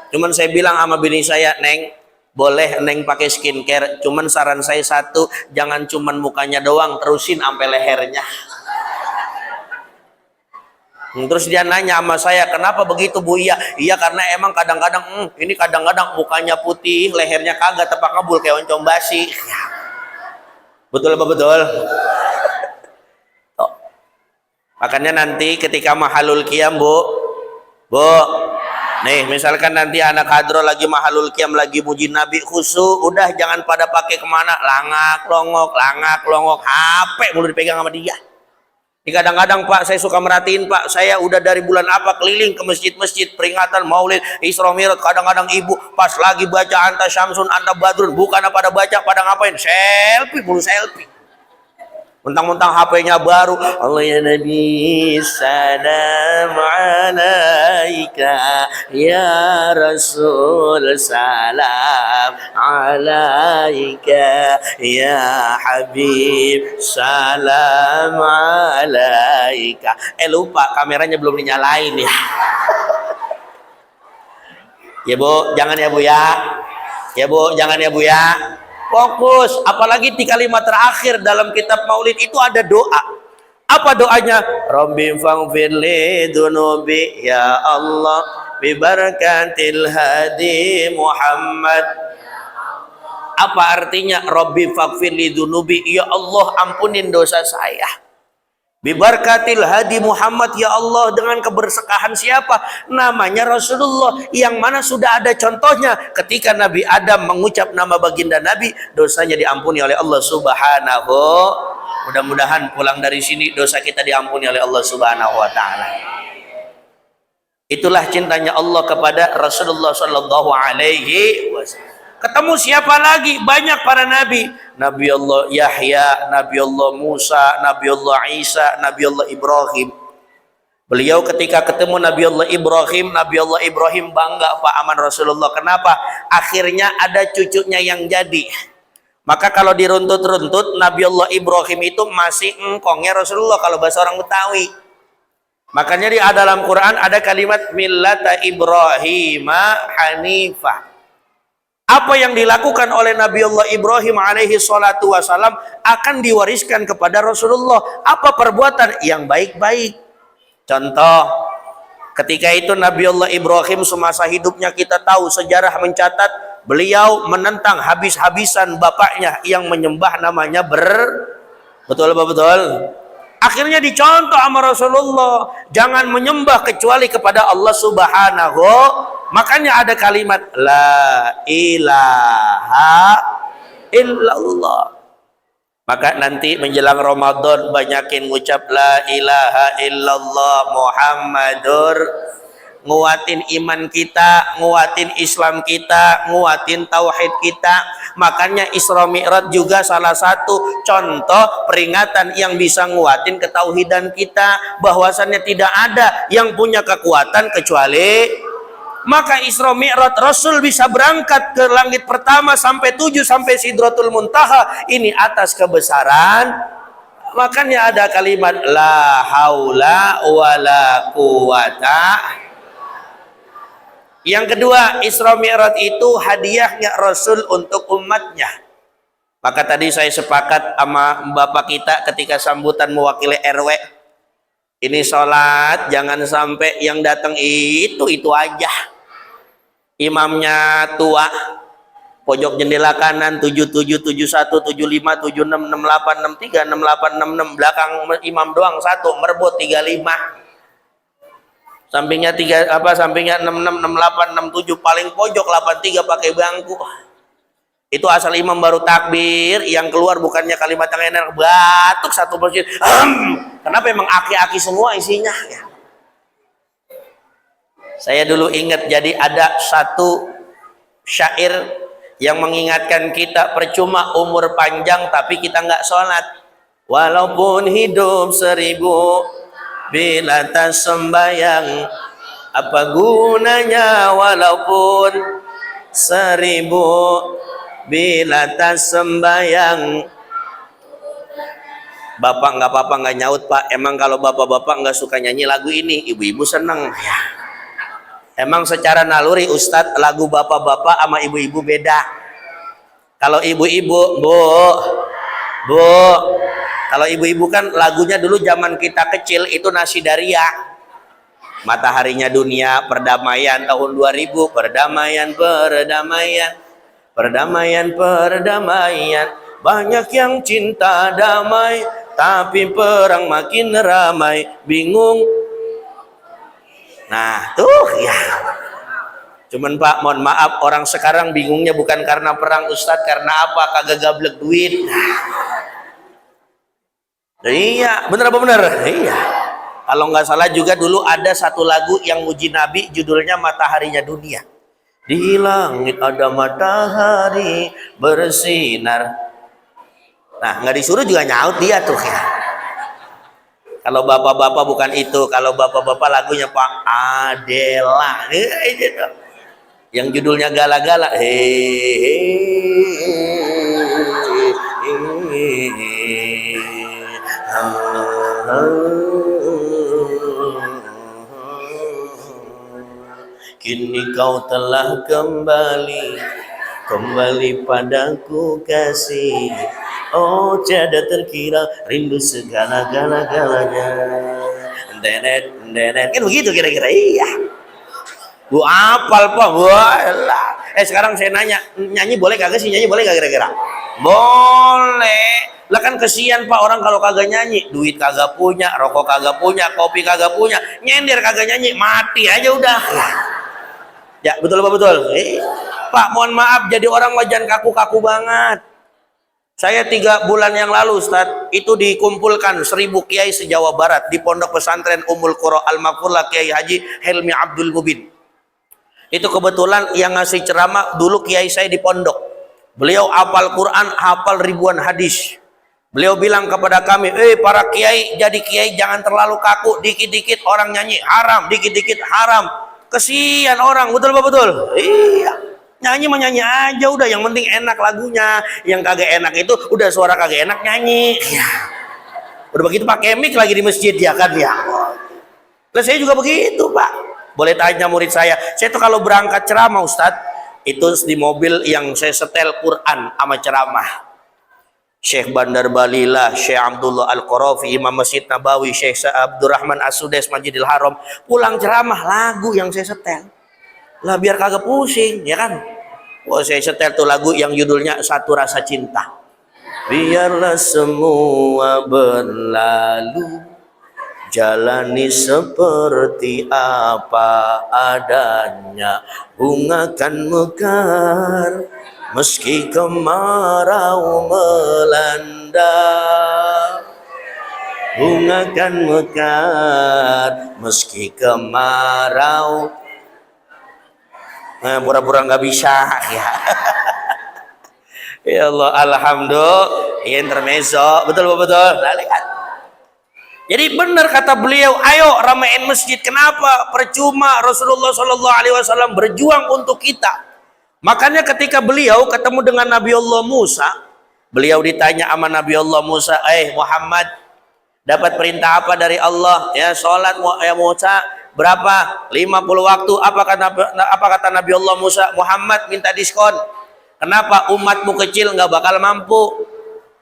Cuman saya bilang sama bini saya, Neng, boleh Neng pakai skincare, cuman saran saya satu, jangan cuman mukanya doang, terusin sampai lehernya. Terus dia nanya sama saya, kenapa begitu Bu? Iya karena emang kadang-kadang ini kadang-kadang mukanya putih, lehernya kagak tepak ngebul kayak oncom basi. Betul apa betul? Makanya nanti ketika mahalul qiyam, Bu, nih misalkan nanti anak hadro lagi mahalul qiyam, lagi muji Nabi khusyuk, udah jangan pada pakai kemana, langak longok, HP mulu dipegang sama dia. Kadang-kadang Pak, saya suka merhatiin Pak, saya udah dari bulan apa keliling ke masjid-masjid peringatan Maulid, Isra Mi'raj. Kadang-kadang ibu pas lagi baca anta Syamsun, anta Badrun, bukan pada baca, pada ngapain? Selfie, mulu selfie. Mentang-mentang HP-nya baru. Allah ya Nabi, salam alaika ya Rasul, salam alaika ya Habib, salam alaika. Lupa kameranya belum dinyalain ya. Ya Bu, jangan ya Bu ya. Ya Bu, jangan ya Bu ya. Fokus, apalagi di kalimat terakhir dalam kitab Maulid itu ada doa. Apa doanya? Rabbi faghfirli dunubi ya Allah bi barakatil hadi Muhammad. Apa artinya Rabbi faghfirli dunubi? Ya Allah, ampunin dosa saya. Bi barakatil hadi Muhammad, ya Allah, dengan keberkahan siapa? Namanya Rasulullah, yang mana sudah ada contohnya ketika Nabi Adam mengucap nama baginda Nabi, dosanya diampuni oleh Allah Subhanahu. Mudah-mudahan pulang dari sini dosa kita diampuni oleh Allah Subhanahu wa taala. Itulah cintanya Allah kepada Rasulullah sallallahu alaihi wasallam. Ketemu siapa lagi? Banyak para nabi. Nabi Allah Yahya, Nabi Allah Musa, Nabi Allah Isa, Nabi Allah Ibrahim. Beliau ketika ketemu Nabi Allah Ibrahim bangga Pak aman Rasulullah. Kenapa? Akhirnya ada cucunya yang jadi. Maka kalau diruntut-runtut, Nabi Allah Ibrahim itu masih engkongnya Rasulullah kalau bahasa orang Betawi. Makanya di dalam Quran ada kalimat millata Ibrahim hanifah. Apa yang dilakukan oleh Nabi Allah Ibrahim alaihi salatu wasalam akan diwariskan kepada Rasulullah. Apa perbuatan yang baik-baik? Contoh, ketika itu Nabi Allah Ibrahim semasa hidupnya kita tahu sejarah mencatat beliau menentang habis-habisan bapaknya yang menyembah namanya betul apa betul? Akhirnya dicontoh sama Rasulullah, jangan menyembah kecuali kepada Allah Subhanahu. Makanya ada kalimat la ilaha illallah. Maka nanti menjelang Ramadan banyakin ngucap la ilaha illallah Muhammadur, nguatin iman kita, nguatin Islam kita, nguatin tauhid kita. Makanya Isra Mi'raj juga salah satu contoh peringatan yang bisa nguatin ketauhidan kita, bahwasannya tidak ada yang punya kekuatan kecuali Maka Isra Mi'raj Rasul bisa berangkat ke langit pertama sampai 7 sampai Sidratul Muntaha. Ini atas kebesaran. Makanya ada kalimat la haula wala quwata. Yang kedua, Isra Mi'raj itu hadiahnya Rasul untuk umatnya. Maka tadi saya sepakat sama Bapak kita ketika sambutan mewakili RW. Ini sholat, jangan sampai yang datang itu aja. Imamnya tua, pojok jendela kanan 77, 71, 75, 76, 68, 63, 68, 66. Belakang imam doang satu, merebut 35. Sampingnya 66, 68, 67, paling pojok 83 pakai bangku. Itu asal imam baru takbir, yang keluar bukannya kalimat yang enak, batuk satu masjid. Kenapa emang aki-aki semua isinya ya? Saya dulu ingat, jadi ada satu syair yang mengingatkan kita, percuma umur panjang tapi kita nggak sholat. Walaupun hidup 1000 bila tak sembayang, apa gunanya walaupun 1000 bila tak sembayang. Bapak nggak apa-apa nggak nyaut Pak. Emang kalau bapak-bapak nggak suka nyanyi lagu ini, ibu-ibu seneng ya. Emang secara naluri Ustadz, lagu bapak-bapak sama ibu-ibu beda. Kalau ibu-ibu, bu, kalau ibu-ibu kan lagunya dulu zaman kita kecil itu Nasi Daria. Mataharinya Dunia, Perdamaian tahun 2000, perdamaian, perdamaian, perdamaian, perdamaian. Banyak yang cinta damai, tapi perang makin ramai, bingung. Nah tuh ya. Cuman Pak, mohon maaf, orang sekarang bingungnya bukan karena perang Ustadz, karena apa? Kagak gablek duit. Iya, bener apa bener? Iya. Kalau nggak salah juga dulu ada satu lagu yang muji Nabi, judulnya Mataharinya Dunia. Di langit ada matahari bersinar. Nah, nggak disuruh juga nyaut dia tuh ya. Kalau bapak-bapak bukan itu, kalau bapak-bapak lagunya Pak Adela, yang judulnya Gala-Gala. Kini kau telah kembali padaku kasih. Oh tiada terkira rindu segala-galanya. Denet kan begitu kira-kira. Iya. Bu apal Pak. Walah. Sekarang saya nanya, nyanyi boleh kagak sih? Nyanyi boleh kagak kira-kira? Boleh. Lah kan kesian Pak orang kalau kagak nyanyi, duit kagak punya, rokok kagak punya, kopi kagak punya, nyender kagak nyanyi, mati aja udah. Ya betul Pak, betul. Pak mohon maaf, jadi orang wajan kaku-kaku banget. Saya 3 bulan yang lalu Ustadz, itu dikumpulkan 1000 kiai se-Jawa Barat di Pondok Pesantren Ummul Qura Al-Maqfurlah Kiai Haji Helmi Abdul Mubin. Itu kebetulan yang ngasih ceramah dulu kiai saya di pondok. Beliau hafal Quran, hafal ribuan hadis. Beliau bilang kepada kami, para kiai, jadi kiai jangan terlalu kaku, dikit-dikit orang nyanyi haram, dikit-dikit haram. Kesian orang, betul Pak, betul? Iya. Nyanyi menyanyi aja udah, yang penting enak lagunya. Yang kagak enak itu udah suara kagak enak nyanyi ya. Udah begitu pakai mic lagi di masjid ya kan ya. Nah saya juga begitu Pak. Boleh tanya murid saya tuh kalau berangkat ceramah Ustadz, itu di mobil yang saya setel Quran sama ceramah. Syekh Bandar Balila, Syekh Abdullah Al-Qarafi, Imam Masjid Nabawi, Syekh Abdurrahman As-Sudais Masjidil Haram, pulang ceramah lagu yang saya setel. Lah biar kagak pusing ya kan. Wah saya setel tuh lagu yang judulnya Satu Rasa Cinta. Biarlah semua berlalu, jalani seperti apa adanya. Bunga kan mekar meski kemarau melanda. Bunga kan mekar meski kemarau. Pura-pura nggak bisa ya. Ya Allah, alhamdulillah, intermezzo, betul betul. Nah, lihat. Jadi benar kata beliau, ayo ramein masjid. Kenapa? Percuma Rasulullah SAW berjuang untuk kita. Makanya ketika beliau ketemu dengan Nabi Allah Musa, beliau ditanya sama Nabi Allah Musa, Muhammad, dapat perintah apa dari Allah? Ya, sholat ya Musa berapa? 50 waktu. Apa kata Nabi Allah Musa? Muhammad, minta diskon. Kenapa? Umatmu kecil nggak bakal mampu.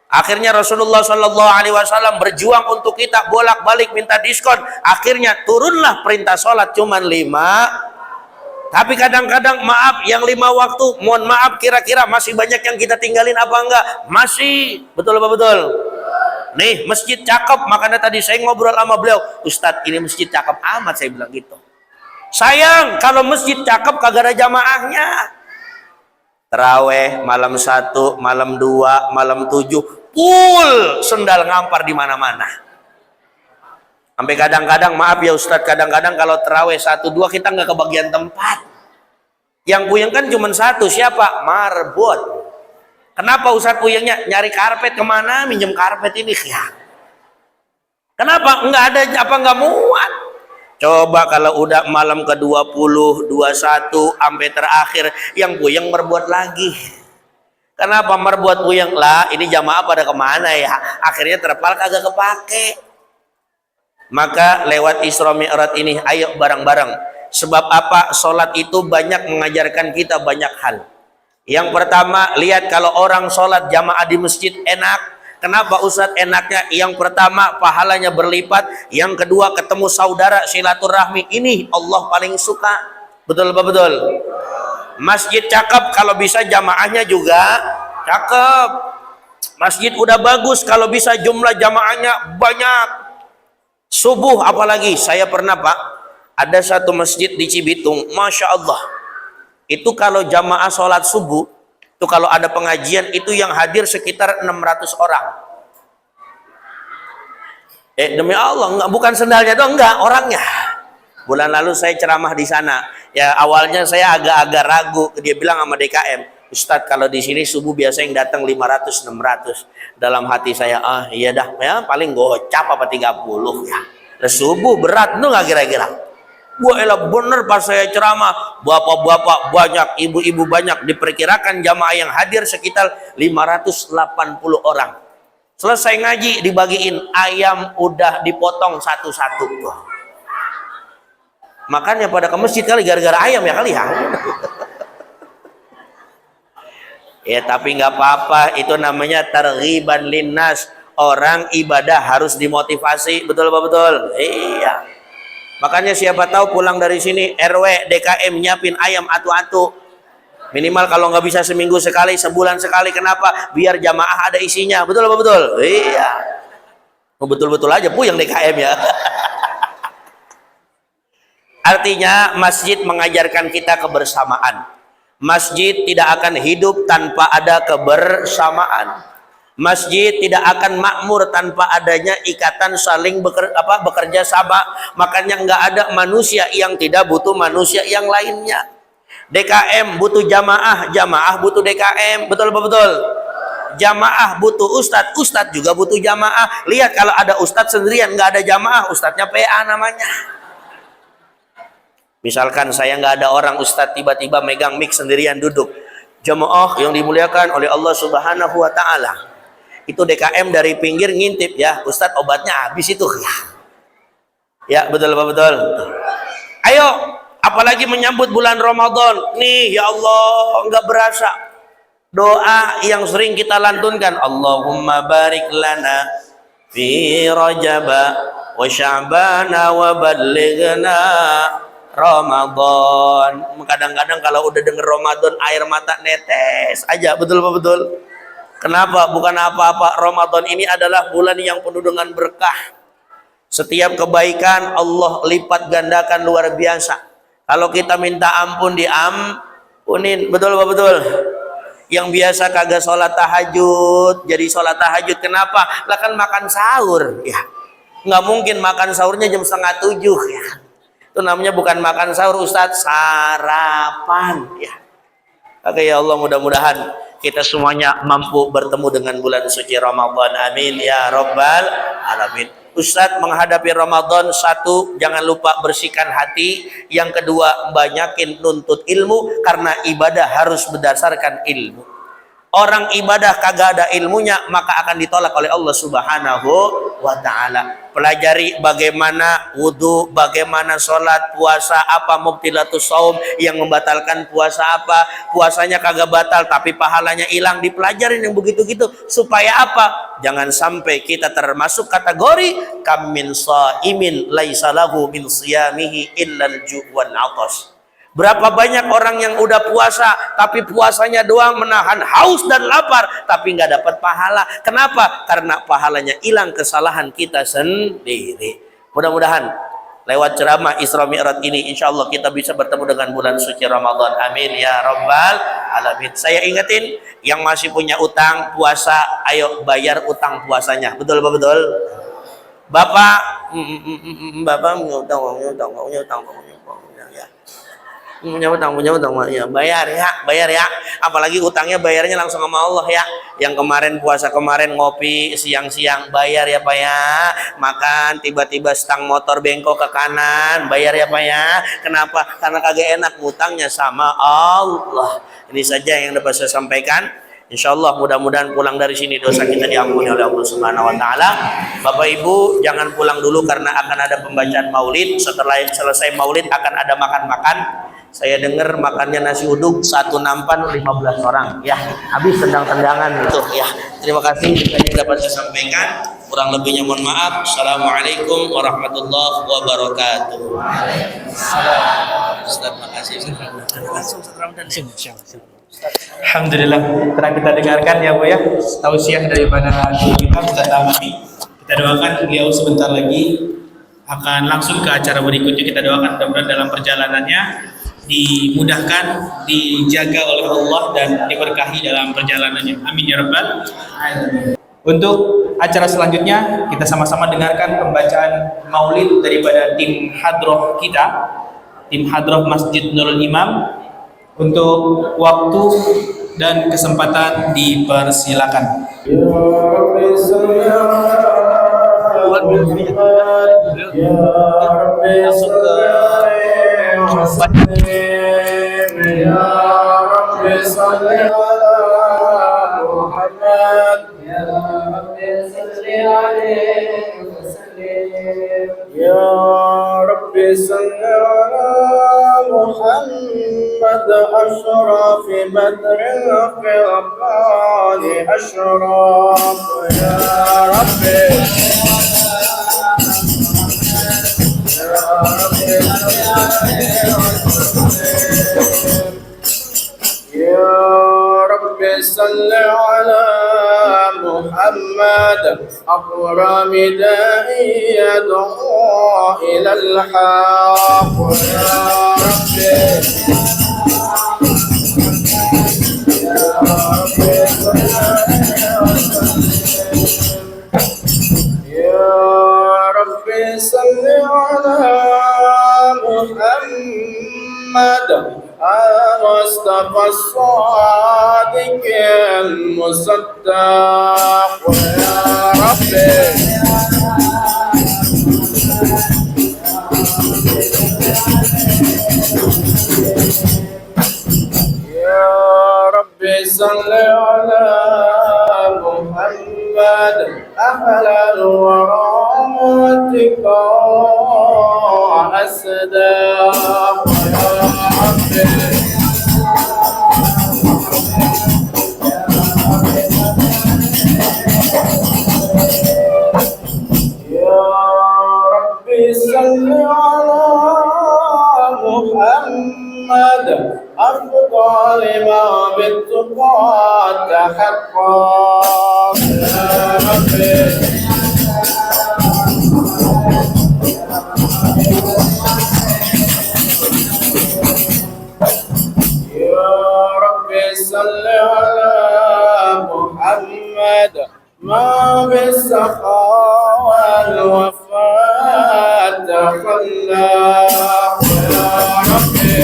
Akhirnya Rasulullah SAW berjuang untuk kita, bolak-balik minta diskon. Akhirnya turunlah perintah sholat cuman 5. Tapi kadang-kadang maaf, yang 5 waktu, mohon maaf, kira-kira masih banyak yang kita tinggalin apa enggak? Masih. Betul apa betul? Nih masjid cakep, makanya tadi saya ngobrol sama beliau, Ustadz ini masjid cakep amat, saya bilang gitu. Sayang kalau masjid cakep kagak ada jamaahnya. Terawih malam 1, malam 2, malam 7, full sendal ngampar di mana-mana. Sampai kadang-kadang, maaf ya Ustadz, kadang-kadang kalau terawih 1, 2 kita nggak kebagian tempat. Yang puyeng kan cuma 1, siapa? Marbot. Kenapa Ustadz puyengnya? Nyari karpet kemana? Minjem karpet ini ya. Kenapa? Nggak ada, apa nggak muat? Coba kalau udah malam ke-20, 21 sampai terakhir, yang puyeng merbuat lagi. Kenapa merbuat puyeng? Lah ini jamaah pada kemana ya? Akhirnya terpal kagak kepake. Maka lewat Isra Mi'raj ini, ayo bareng-bareng. Sebab apa? Sholat itu banyak mengajarkan kita banyak hal. Yang pertama, lihat kalau orang sholat jamaah di masjid enak. Kenapa Ustadz enaknya? Yang pertama pahalanya berlipat, yang kedua ketemu saudara, silaturahmi, ini Allah paling suka. Betul apa betul? Masjid cakep kalau bisa jamaahnya juga cakep. Masjid udah bagus kalau bisa jumlah jamaahnya banyak. Subuh apalagi, saya pernah Pak, ada satu masjid di Cibitung, Masya Allah, itu kalau jamaah sholat subuh, itu kalau ada pengajian itu yang hadir sekitar 600 orang. Demi Allah, enggak, bukan sendalnya doang, enggak, orangnya. Bulan lalu saya ceramah di sana. Ya awalnya saya agak-agak ragu. Dia bilang sama DKM, Ustadz kalau di sini subuh biasa yang datang 500-600. Dalam hati saya, iya dah, ya paling gocap apa 30 ya. Nah, subuh berat tuh nggak kira-kira? Wah elah bener pas saya ceramah, bapak-bapak banyak, ibu-ibu banyak, diperkirakan jamaah yang hadir sekitar 580 orang. Selesai ngaji dibagiin ayam udah dipotong satu-satu. Makanya pada ke masjid kali gara-gara ayam ya kali ya. Ya tapi nggak apa-apa, itu namanya targhiban linnas. Orang ibadah harus dimotivasi, betul apa betul? Iya. Makanya siapa tahu pulang dari sini RW DKM nyiapin ayam atu-atu. Minimal kalau nggak bisa seminggu sekali, sebulan sekali. Kenapa? Biar jamaah ada isinya. Betul apa betul? Iya. Betul-betul aja puyeng DKM ya. Artinya masjid mengajarkan kita kebersamaan. Masjid tidak akan hidup tanpa ada kebersamaan. Masjid tidak akan makmur tanpa adanya ikatan saling bekerja sama. Makanya nggak ada manusia yang tidak butuh manusia yang lainnya. DKM butuh jamaah, jamaah butuh DKM. Betul apa betul? Jamaah butuh ustadz, ustadz juga butuh jamaah. Lihat kalau ada ustadz sendirian nggak ada jamaah, ustadznya PA namanya. Misalkan saya nggak ada orang ustadz, tiba-tiba megang mic sendirian duduk. Jamaah yang dimuliakan oleh Allah Subhanahu wa Ta'ala. Itu DKM dari pinggir ngintip ya, Ustadz obatnya habis itu ya. Betul apa betul? Ayo, apalagi menyambut bulan Ramadan nih, ya Allah, nggak berasa doa yang sering kita lantunkan, Allahumma barik lana fi rajaba wa sya'bana wa ballighna Ramadan. Kadang-kadang kalau udah denger Ramadan air mata netes aja. Betul apa betul? Kenapa? Bukan apa-apa. Ramadan ini adalah bulan yang penuh dengan berkah. Setiap kebaikan Allah lipat gandakan luar biasa. Kalau kita minta ampun diampunin. Betul apa betul? Yang biasa kagak sholat tahajud jadi sholat tahajud. Kenapa? Lah kan makan sahur ya. Nggak mungkin makan sahurnya jam 6:30 ya. Itu namanya bukan makan sahur Ustadz, sarapan ya. Oke ya Allah, mudah-mudahan kita semuanya mampu bertemu dengan bulan suci Ramadan. Amin ya Rabbal Alamin. Ustadz, menghadapi Ramadan, satu, jangan lupa bersihkan hati. Yang kedua, banyakin nuntut ilmu, karena ibadah harus berdasarkan ilmu. Orang ibadah kagak ada ilmunya, maka akan ditolak oleh Allah Subhanahu wa ta'ala. Pelajari bagaimana wudu, bagaimana sholat, puasa, apa mubtilatus shaum, yang membatalkan puasa apa, puasanya kagak batal tapi pahalanya hilang, dipelajarin yang begitu-gitu. Supaya apa? Jangan sampai kita termasuk kategori kam min shaimin laisa lahu min siyamihi illal ju' wal 'athas. Berapa banyak orang yang udah puasa tapi puasanya doang menahan haus dan lapar tapi nggak dapat pahala. Kenapa? Karena pahalanya hilang, kesalahan kita sendiri. Mudah-mudahan lewat ceramah Isra Mi'raj ini insya Allah kita bisa bertemu dengan bulan suci Ramadan. Amin ya rabbal alamin. Saya ingetin yang masih punya utang puasa, ayo bayar utang puasanya. Betul apa betul? Bapak punya utang ya, bayar ya, apalagi utangnya bayarnya langsung sama Allah ya. Yang kemarin puasa kemarin ngopi siang-siang bayar ya Pak ya, makan tiba-tiba stang motor bengkok ke kanan bayar ya Pak ya. Kenapa? Karena kagak enak ngutangnya sama Allah. Ini saja yang dapat saya sampaikan. Insyaallah mudah-mudahan pulang dari sini dosa kita diampuni oleh Allah Subhanahu wa taala. Bapak Ibu jangan pulang dulu karena akan ada pembacaan Maulid. Setelah selesai Maulid akan ada makan-makan. Saya dengar makannya nasi uduk satu nampan 15 orang ya. Habis tendang-tendangan itu ya. Terima kasih yang dapat saya sampaikan. Kurang lebihnya mohon maaf. Assalamualaikum warahmatullahi wabarakatuh. Ustaz, makasih. Alhamdulillah, telah kita dengarkan ya Bu ya tausiah daripada kita Ustaz Amami. Kita doakan beliau sebentar lagi akan langsung ke acara berikutnya. Kita doakan mudah-mudahan dalam perjalanannya dimudahkan, dijaga oleh Allah dan diberkahi dalam perjalanannya. Amin ya rabbal alamin. Untuk acara selanjutnya kita sama-sama dengarkan pembacaan Maulid daripada tim hadroh kita, tim hadroh Masjid Nurul Imam. Untuk waktu dan kesempatan dipersilakan. Ya Rabbi salli ala Muhammad, Ya Rabbi salli wa sallim, Ya Rabbi salli ala Muhammad, Ya Rabbi salli alaihi wa sallim, Ya Rabbi salli ala Muhammad أشرف بدر الفرقان أشرف يا ربي يا ربي صل على محمد أكرم داعي يدعو إلى الحق يا ربي يا ربي صل على محمد المصطفى الصادق المصدق يا ربي يا ربي صل على محمد أهل الورى واتقاء الصداق يا ربي يا ربي صل على محمد أفضل ما بالتقى تحقق يا ربي يا ربي صل على محمد ما بالسخاء والوفاء تخلق يا ربي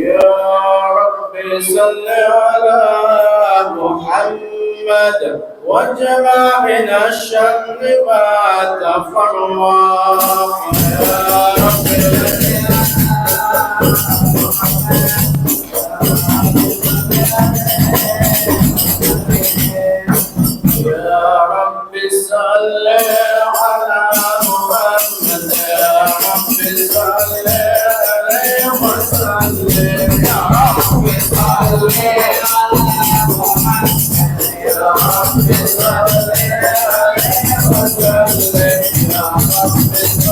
يا رب واجمع من الشر ما تفرق يا رب يا رب صل على محمد يا رب صل عليه وسلم يا رب صل على محمد يا رب صل عليه وسلم يا رب صل على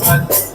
محمد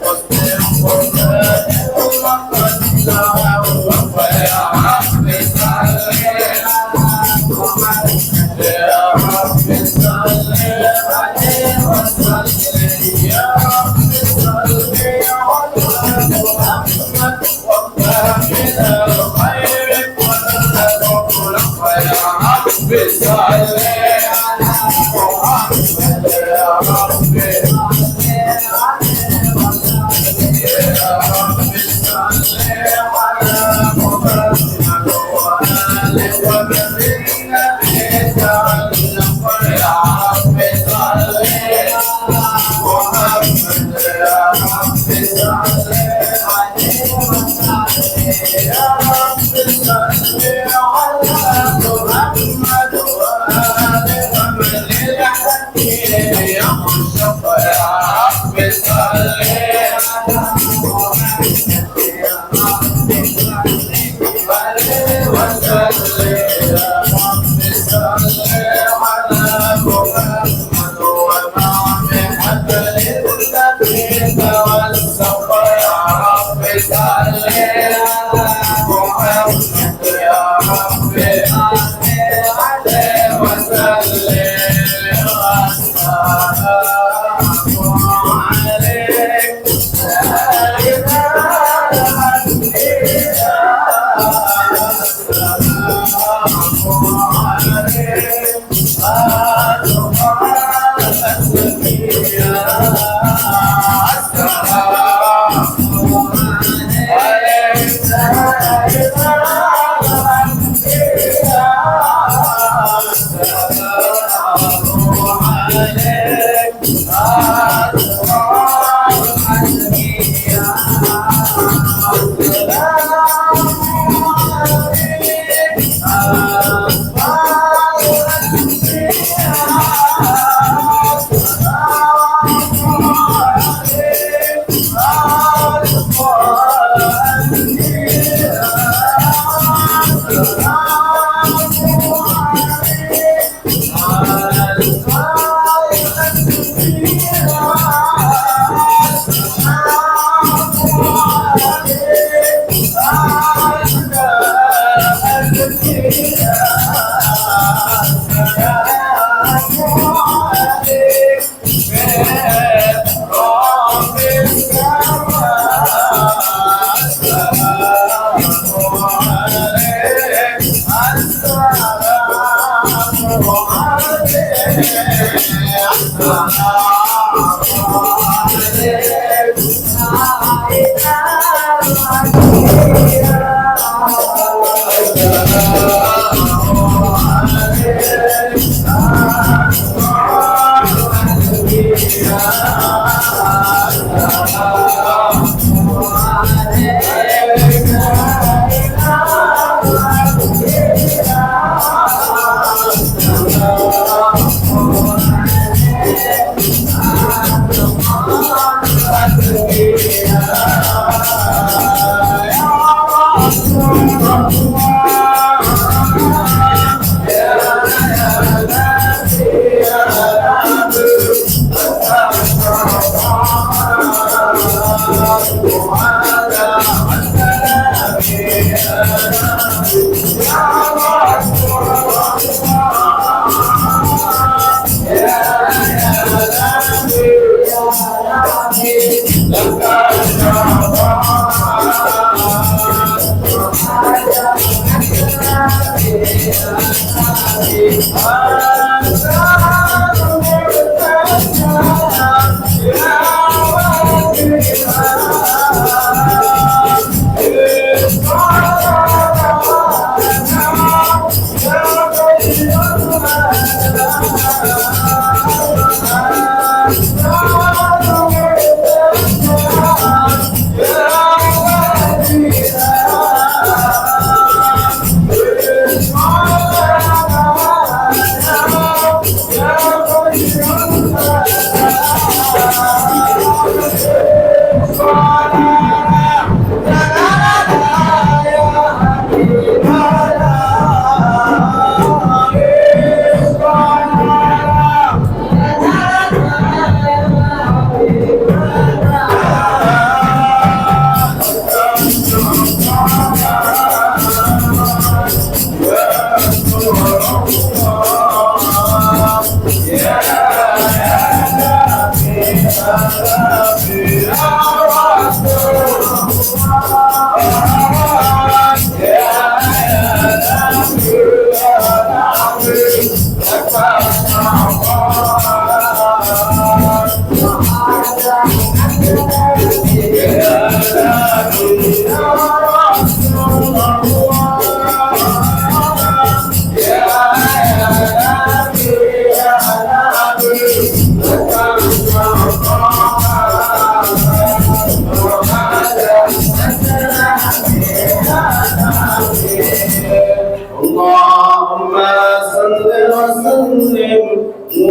وسلم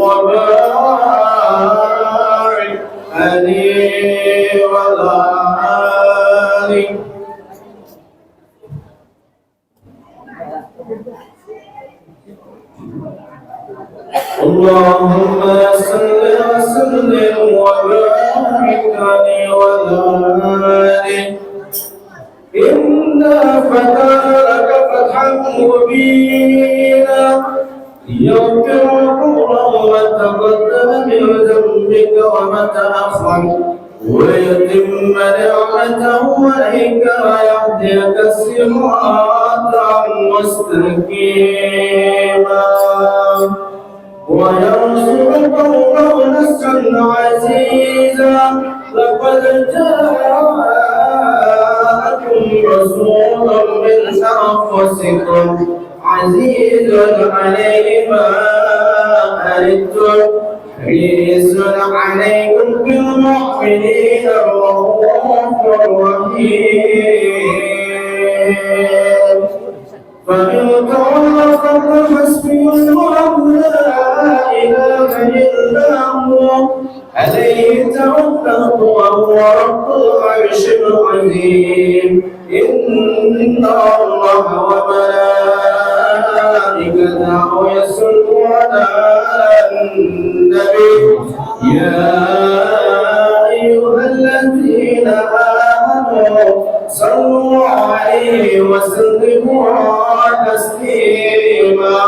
وبارك عليه وعلى آله. اللهم صل وسلم وبارك عليه وعلى آله. إنا فتحنا لك فتحا مبينا ليغفر الله ما تقدم من ذنبك وما تأخر ويتم نعمته عليك ويهديك صراطا مستقيما ويرزقك الله نصرا عزيزا. لقد جاءكم رسول من أنفسكم عزيز عليه ما عنتم حريص عليكم بالمؤمنين رؤوف رحيم. فإن تولوا فقل حسبي الله لا إله إلا هو عليه توكلت وهو رب العرش العظيم. إن الله وملائكته يصلون على النبي يا أيها الذين آمنوا صلوا عليه وسلموا تسليما.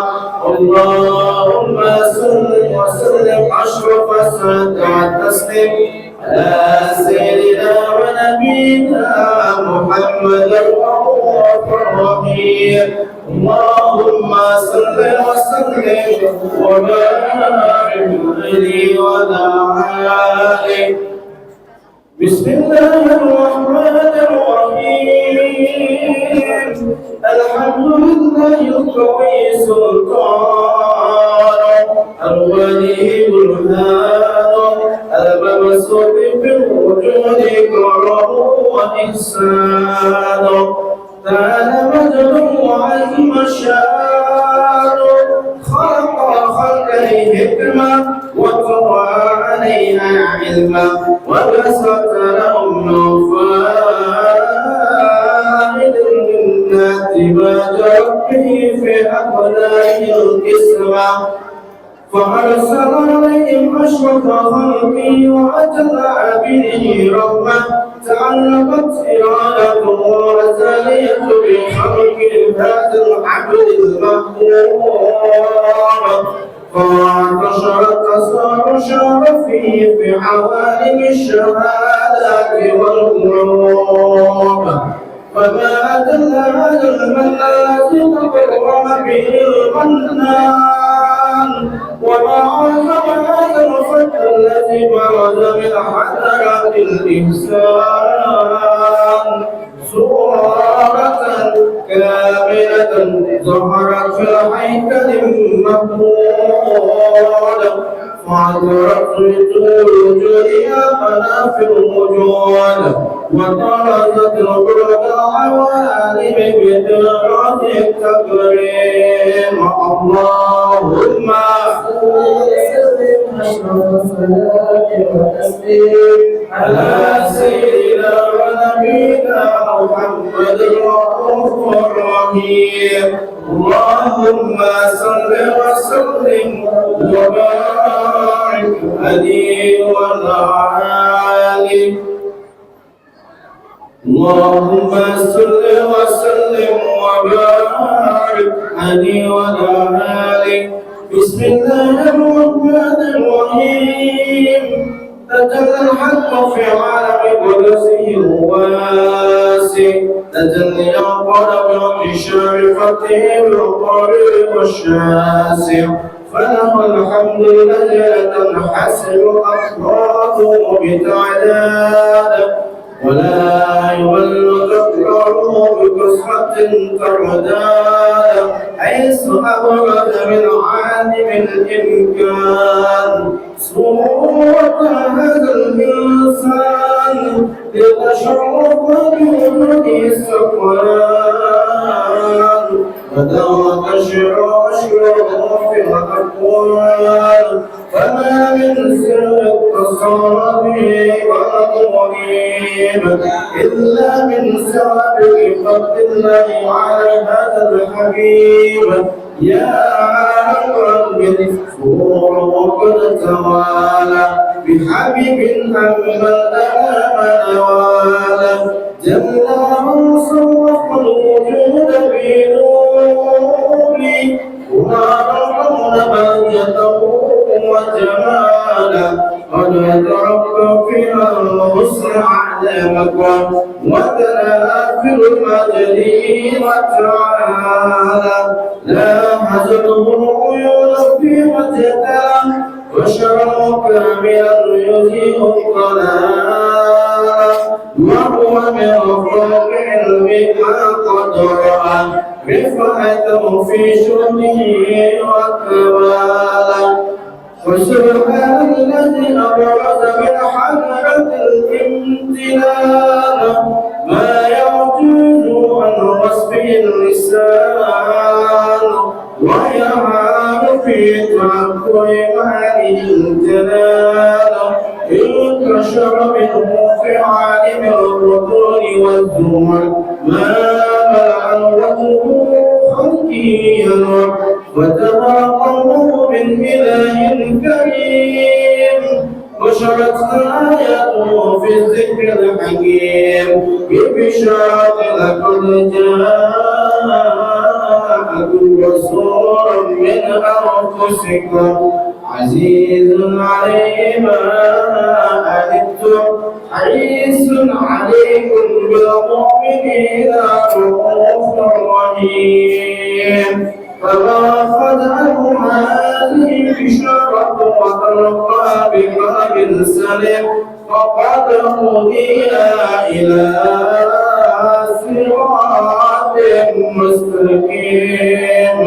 اللهم صل وسلم أشرف الصلاة والتسليم على سيدنا ونبينا محمد الرؤوف الرحيم. اللهم صل وسلم وبارك عليه وعلى آله. بسم الله الرحمن الرحيم. الحمد لله القوي سلطان الولي برهان المبسوط في الوجود كرم وإحسان. تعالى مجد وعظم الشان. خلق خلقه حكمة وطوى عليها علما وبسط لهم فائد للناس ما جربه في أقلام القسمة. فأرسل عليهم أشرف خلقه وأجل عبده رحمة. تعلقت إرادته وأزالية بخلق هذا العبد المحبوب. فانتشرت أسرار شرفه في عوالم الشهادات والقلوب. فما أدل على المن الذي تكرم به المنان. وما عظم هذا الفتح الذي برز من حضرة الإنسان. صورة كاملة ظهرت في الهيكل الممدود. فعذرت لطول وجودها منافع الوجود. وطرزت البرد العوالم بدرجة التكريم. اللهم على سيدنا ونبينا محمد الرؤوف الرحيم. اللهم صل وسلم وبارك عليه وعلى آله. اللهم صل وسلم وبارك عليه وعلى آله. بسم الله الرحمن الرحيم. تجلى الحق في عالم قدسه الواسع. تجلى القلب وانتشار فتحه بالقريب والشاسع. فله الحمد الذي تنحسر أفراده بتعداد. ولا يولد تكراره بكسرة ترداد. حيث أبرد من عالم الإمكان صورة هذا الإنسان. لتشرف بوجود السكران. ودوت الشعور في الأرض الأقوال فما من سر اتصل به قلب غريب إلا من سابق فضل الله على هذا الحبيب يا عالم بالفور وقد توالى بحبيب أما الأنام نوالا جل من صرف الوجود بنوري وما رحمنا بهجته وجمالا قد أدرك فيها الحسن أعلامكم وتلا في المجد وتعالى لا حزنه العيون في وجهها وشر كاملا يزيء الضلال وهو من فوق علم ما قد رأى رفعته في شؤمه وكمالا وسبحان الذي أبرز بالحضرة الامتنان ما يعجز عن وصفه اللسان ويعان في تعقل معاني الجلال انتشر منه في عالم البطون والزمر ما ملأ وجهه خلقيا وتراقبه من إله كريم وشرت آياته في الذكر الحكيم ببشارة لقد جاءكم رسول من أنفسكم عزيز عليه ما عنتم حريص عليكم بالمؤمنين رؤوف رحيم فما خدعهم هذه البشارة وتلقى بقلب سليم فقد هدي إلى صراط مستقيم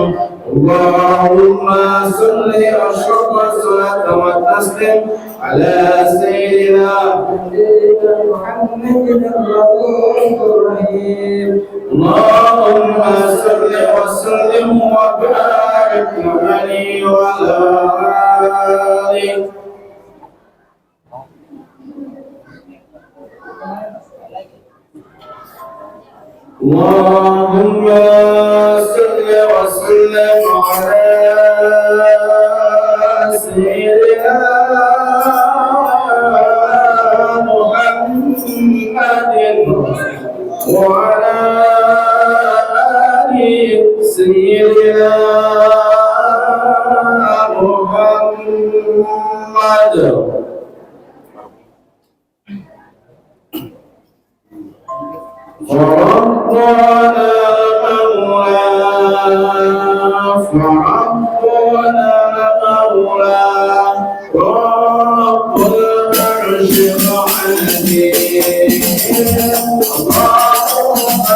اللهم صل أشرف الصلاة والتسليم على سيدنا محمد الرؤوف الرحيم اللهم صل وسلم وبارك عليه وعلى آله اللهم صل وسلم على سيدنا محمد وعلى آل سيدنا محمد فربنا مولاه فربنا مولاه رب العرش العظيم اللهم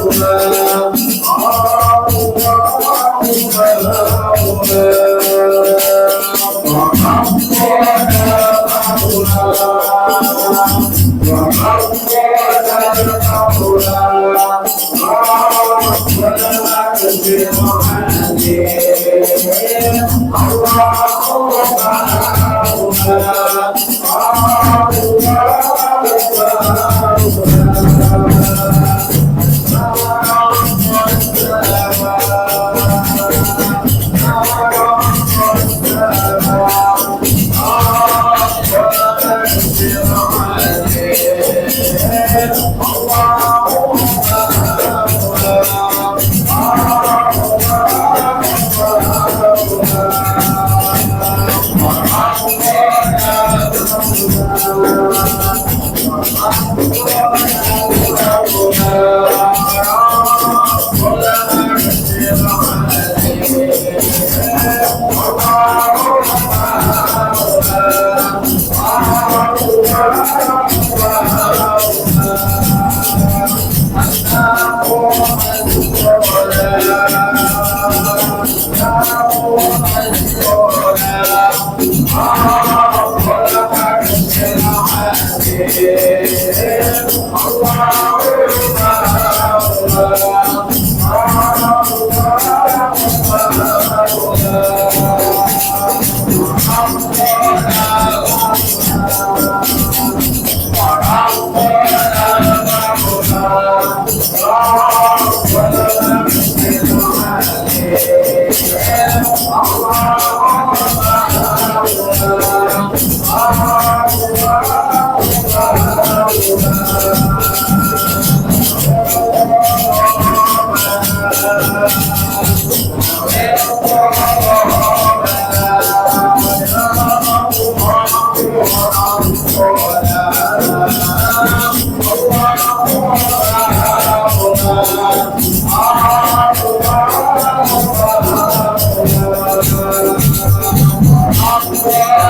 مولاه Allah Yeah.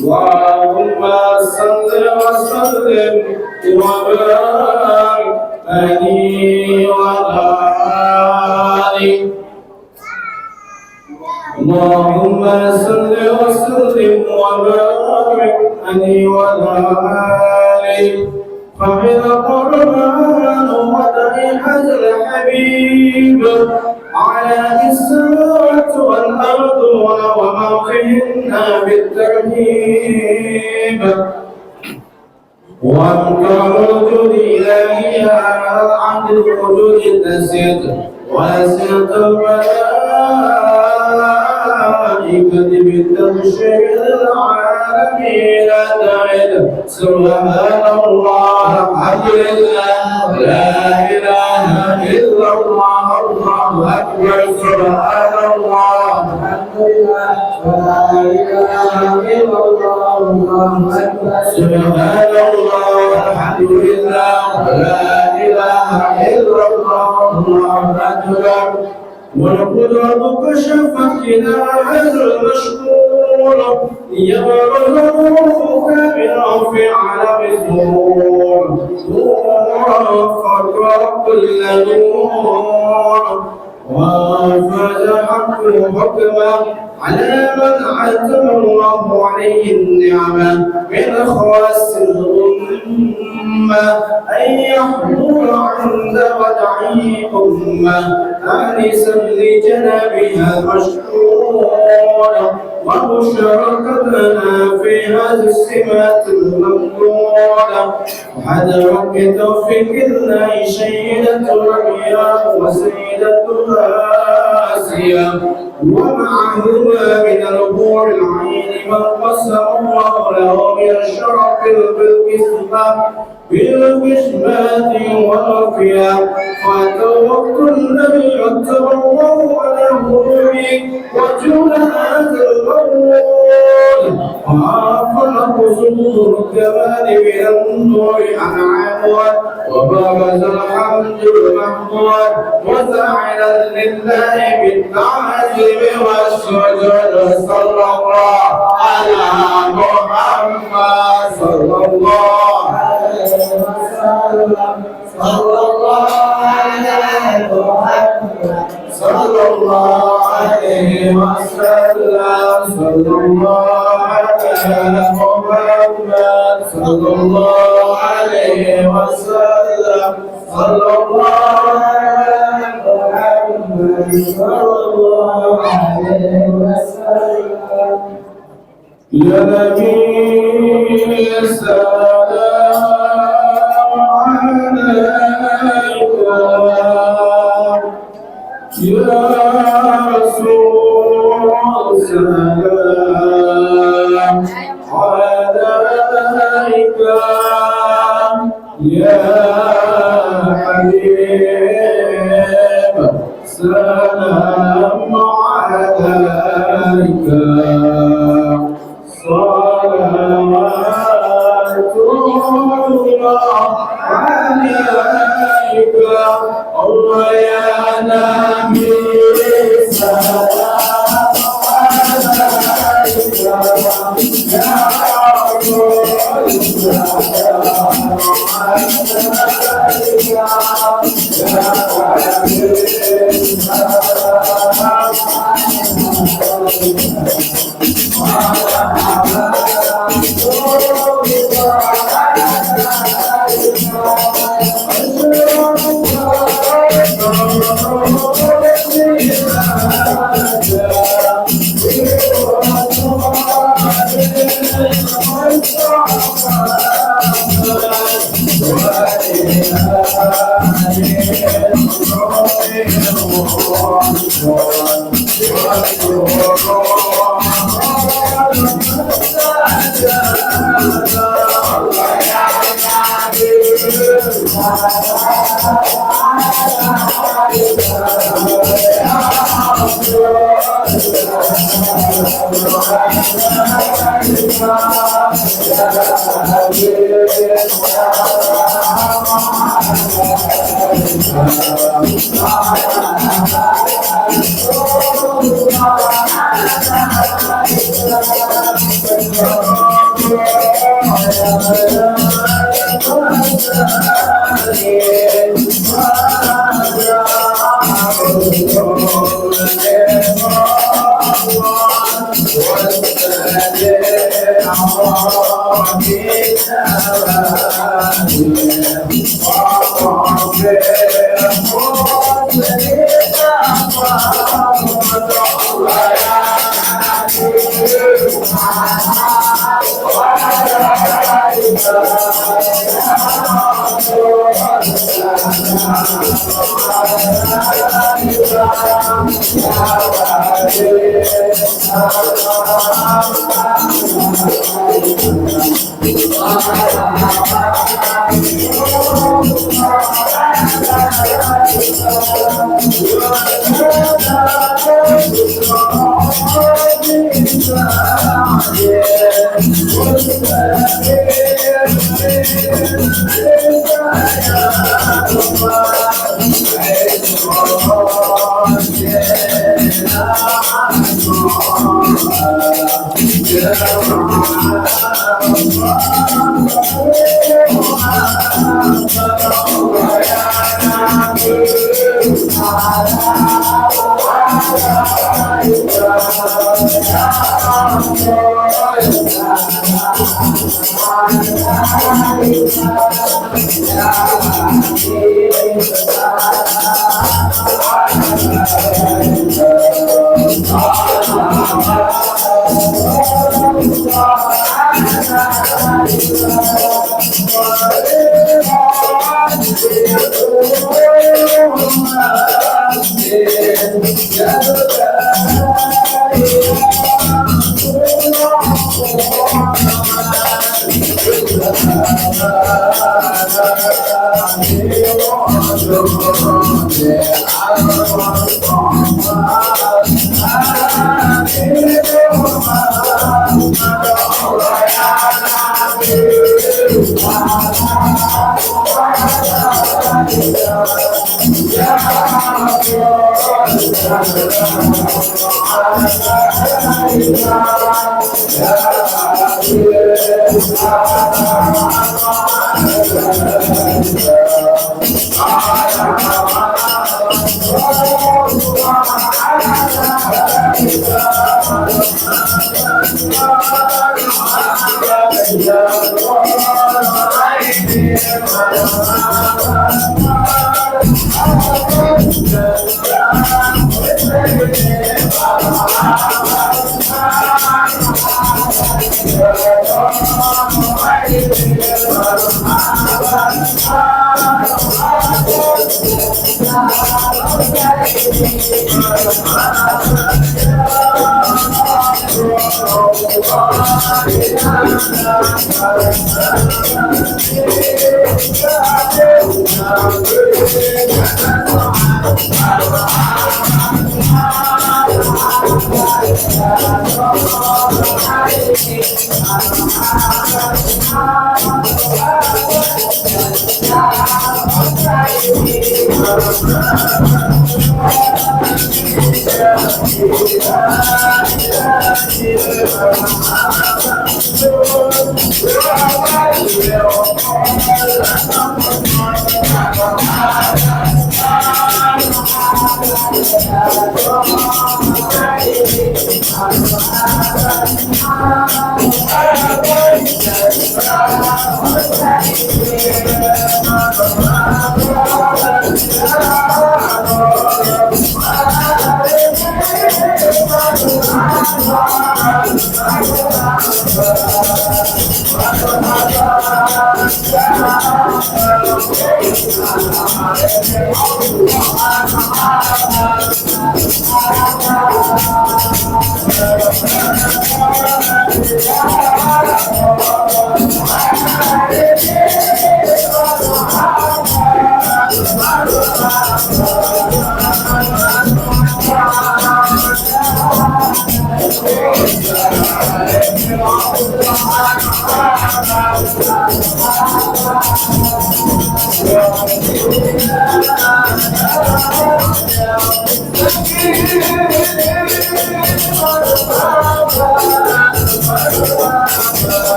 اللهم صل وسلم وبارك عليه وعلى آله. اللهم صل وسلم وبارك عليه وعلى آله. فمن القرآن وضريح الحبيب على السماوات والأرض وما فيهن بالترتيب وأنكر وجود إلهي على العبد وجود التسيد وأسيرة الملائكة بالتبشير العالمين تعد سبحان الله الحمد لله لا إله إلا الله الله أكبر سبحان الله الحمد لله لا إله إلا الله الله أكبر سبحان الله الحمد لله لا إله إلا الله الله أكبر والقدرة كشفت إلى هذا المشكور يبرزه كاملا في عالم الظهور نورا فقر كل نور وفتحت حكما على من عتم الله عليه النعمة من خواص الأمة أن يحضر عند ودعه أمة آنسا لجنابها مشكورا ومشاركتنا في هذه السمات الممنونة حضرت بتوفيق الله سيدة ربيعة وسيدتها آسيا ومعهما من الحور العين من قسم الله له من الشرف بالقسمات والعافية فتوكل الذي يتبع الله على هروبه وجود هذا المول وعافى صدور الكمال من النور عن عمود وبرز الحمد المحمود وسعيدا لله بالتعظيم والسجود صلى الله على محمد صلى الله عليه وسلم صلى الله على محمد صلى الله عليه وسلم صلى الله على محمد صلى الله عليه وسلم صلى الله على محمد صلى الله عليه وسلم يا نبي السلام عليك يا رسول السلام عليك يا حبيب سلام عليك صلوات الله عليك الله يا نبي سلام عليك يا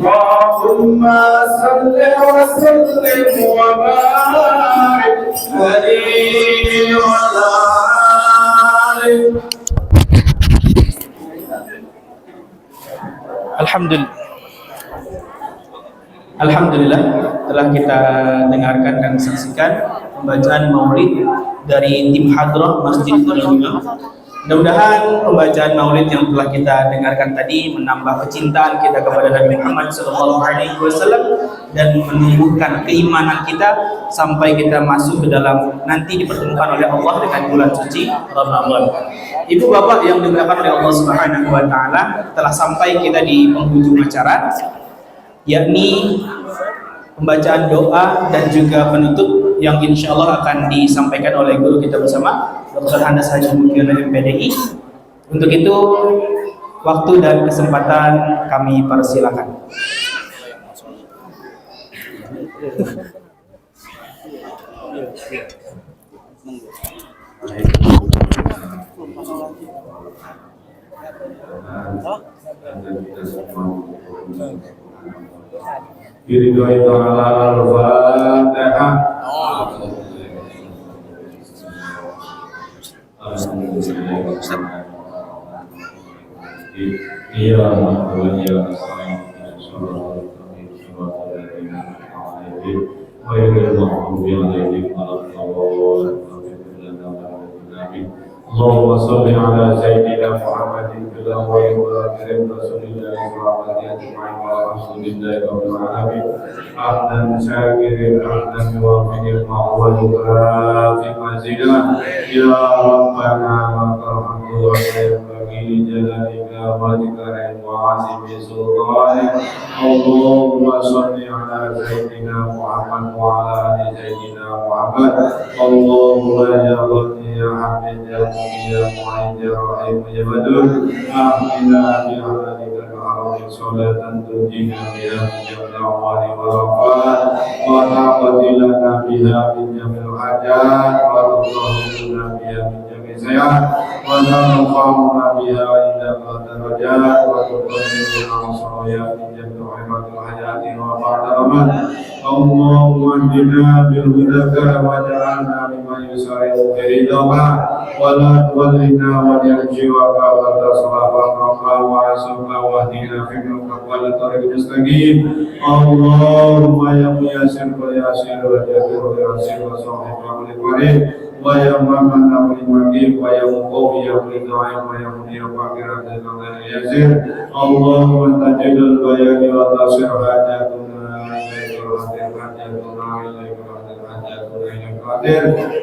Allahumma salli wa sallim wa barik alaihi wa ala alihi. Alhamdulillah telah kita dengarkan dan saksikan pembacaan maulid dari tim Hadrah Masjid Al-Imam. Mudah-mudahan pembacaan maulid yang telah kita dengarkan tadi menambah kecintaan kita kepada Nabi Muhammad SAW dan menumbuhkan keimanan kita sampai kita masuk ke dalam nanti dipertemukan oleh Allah dengan bulan suci Ramadan. Ibu bapak yang dimuliakan oleh Allah Subhanahu wa taala, telah sampai kita di penghujung acara, yakni pembacaan doa dan juga penutup yang insya Allah akan disampaikan oleh guru kita bersama Dr. Handas Haji Mukiono MPDI. Untuk itu waktu dan kesempatan kami persilakan. Diridhoi ta'ala al-Fatihah. Iya, اللهم صل على سيدنا محمد في الاول والاخر رسول الله صلى الله عليه وسلم والحمد لله رب العالمين حمدا شاكرا حمدا يوافق المقبول ويكافئ مزيدا يا ربنا لك الحمد وينبغي لجلالك وذكرك وعظيم سلطانك اللهم صل على سيدنا محمد وعلى ال سيدنا محمد اللهم يا غني يا حميد يا مغني يا معين يا رحيم يا ودود احمنا بعملك العظيم صلاة تنجينا بها من جميع الأموال والأوقات وتقضي لنا بها من جميع الحاجات وتطهرنا بها من جميع sehat wa tanfa'una biha indaka darajat wa tuqaddimuna salawat jannatu rahmatul hayati wa fa'alaman Allahumma hdina bil hudaka wa ja'alna mimman yusari'u fi ridhaka wa la tuwallina wa yarji'aka wa taslafa wa asabna wa hdina fi al tariq mustaqim Allahumma ya muyassir wa yasir wa jabir wa yasir wa sahib wa qarim wa ya man amri wa ya muqawi ya muda'i wa ya munir wa qira'at al yasir Allahumma tajidul bayani wa tasir hajatuna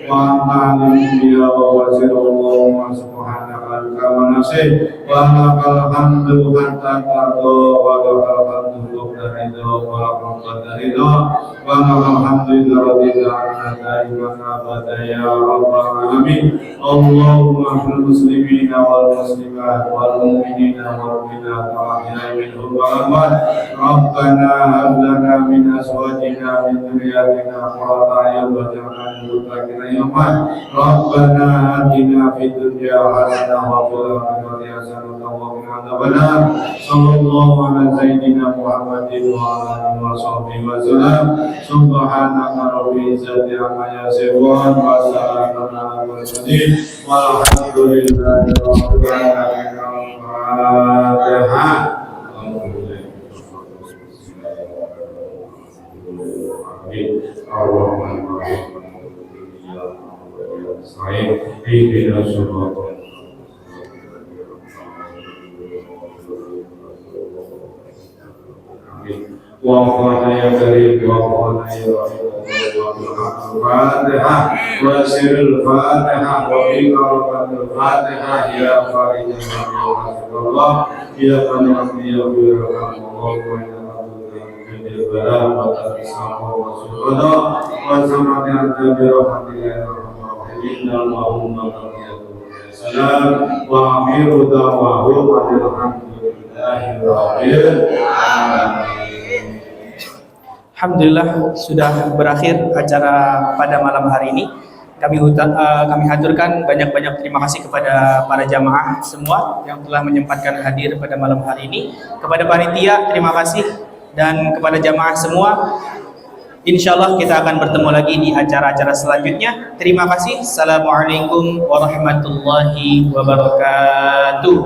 wa ma'alim biya wa wasir Allahumma subhanaka kama nasih wa lakal hamdu hatta tardo wa lakal hamdu lukta ridho wa lakal ridho wa lakal hamdu idha radida anna da'iman abada ya rabbal alamin Allahumma fil muslimina wal muslimat wal mu'minina wal mu'minat wa ahya'i minhum wa amwat Rabbana hab lana min azwajina min dhurriyyatina qurrata a'yun waj'alna lil muttaqina imama Rabbana atina fid dunya hasanah wa fil akhirati hasanah wa qina adzabannar sallallahu ala sayyidina Muhammadin wa ala alihi wa sahbihi wa sallam subhanaka rabbil izzati amma yasifun wa salamun ala mursalin walhamdulillahi rabbil alamin Al-Fatihah Wa'afana ya karim wa'afana ya rahim Al-Fatihah wa sirul Fatihah wa biqaratul Fatihah ya farijah Allah ya qanam ya birahmatullah wa inna wa tasbihu wa subhana wa samati anta bi rahmatika ya Allahumma salam wa akhiru da'wahum alhamdulillahi rabbil alamin. Alhamdulillah sudah berakhir acara pada malam hari ini. Kami haturkan banyak-banyak terima kasih kepada para jamaah semua yang telah menyempatkan hadir pada malam hari ini. Kepada panitia terima kasih dan kepada jamaah semua. Insyaallah kita akan bertemu lagi di acara-acara selanjutnya. Terima kasih. Assalamualaikum warahmatullahi wabarakatuh.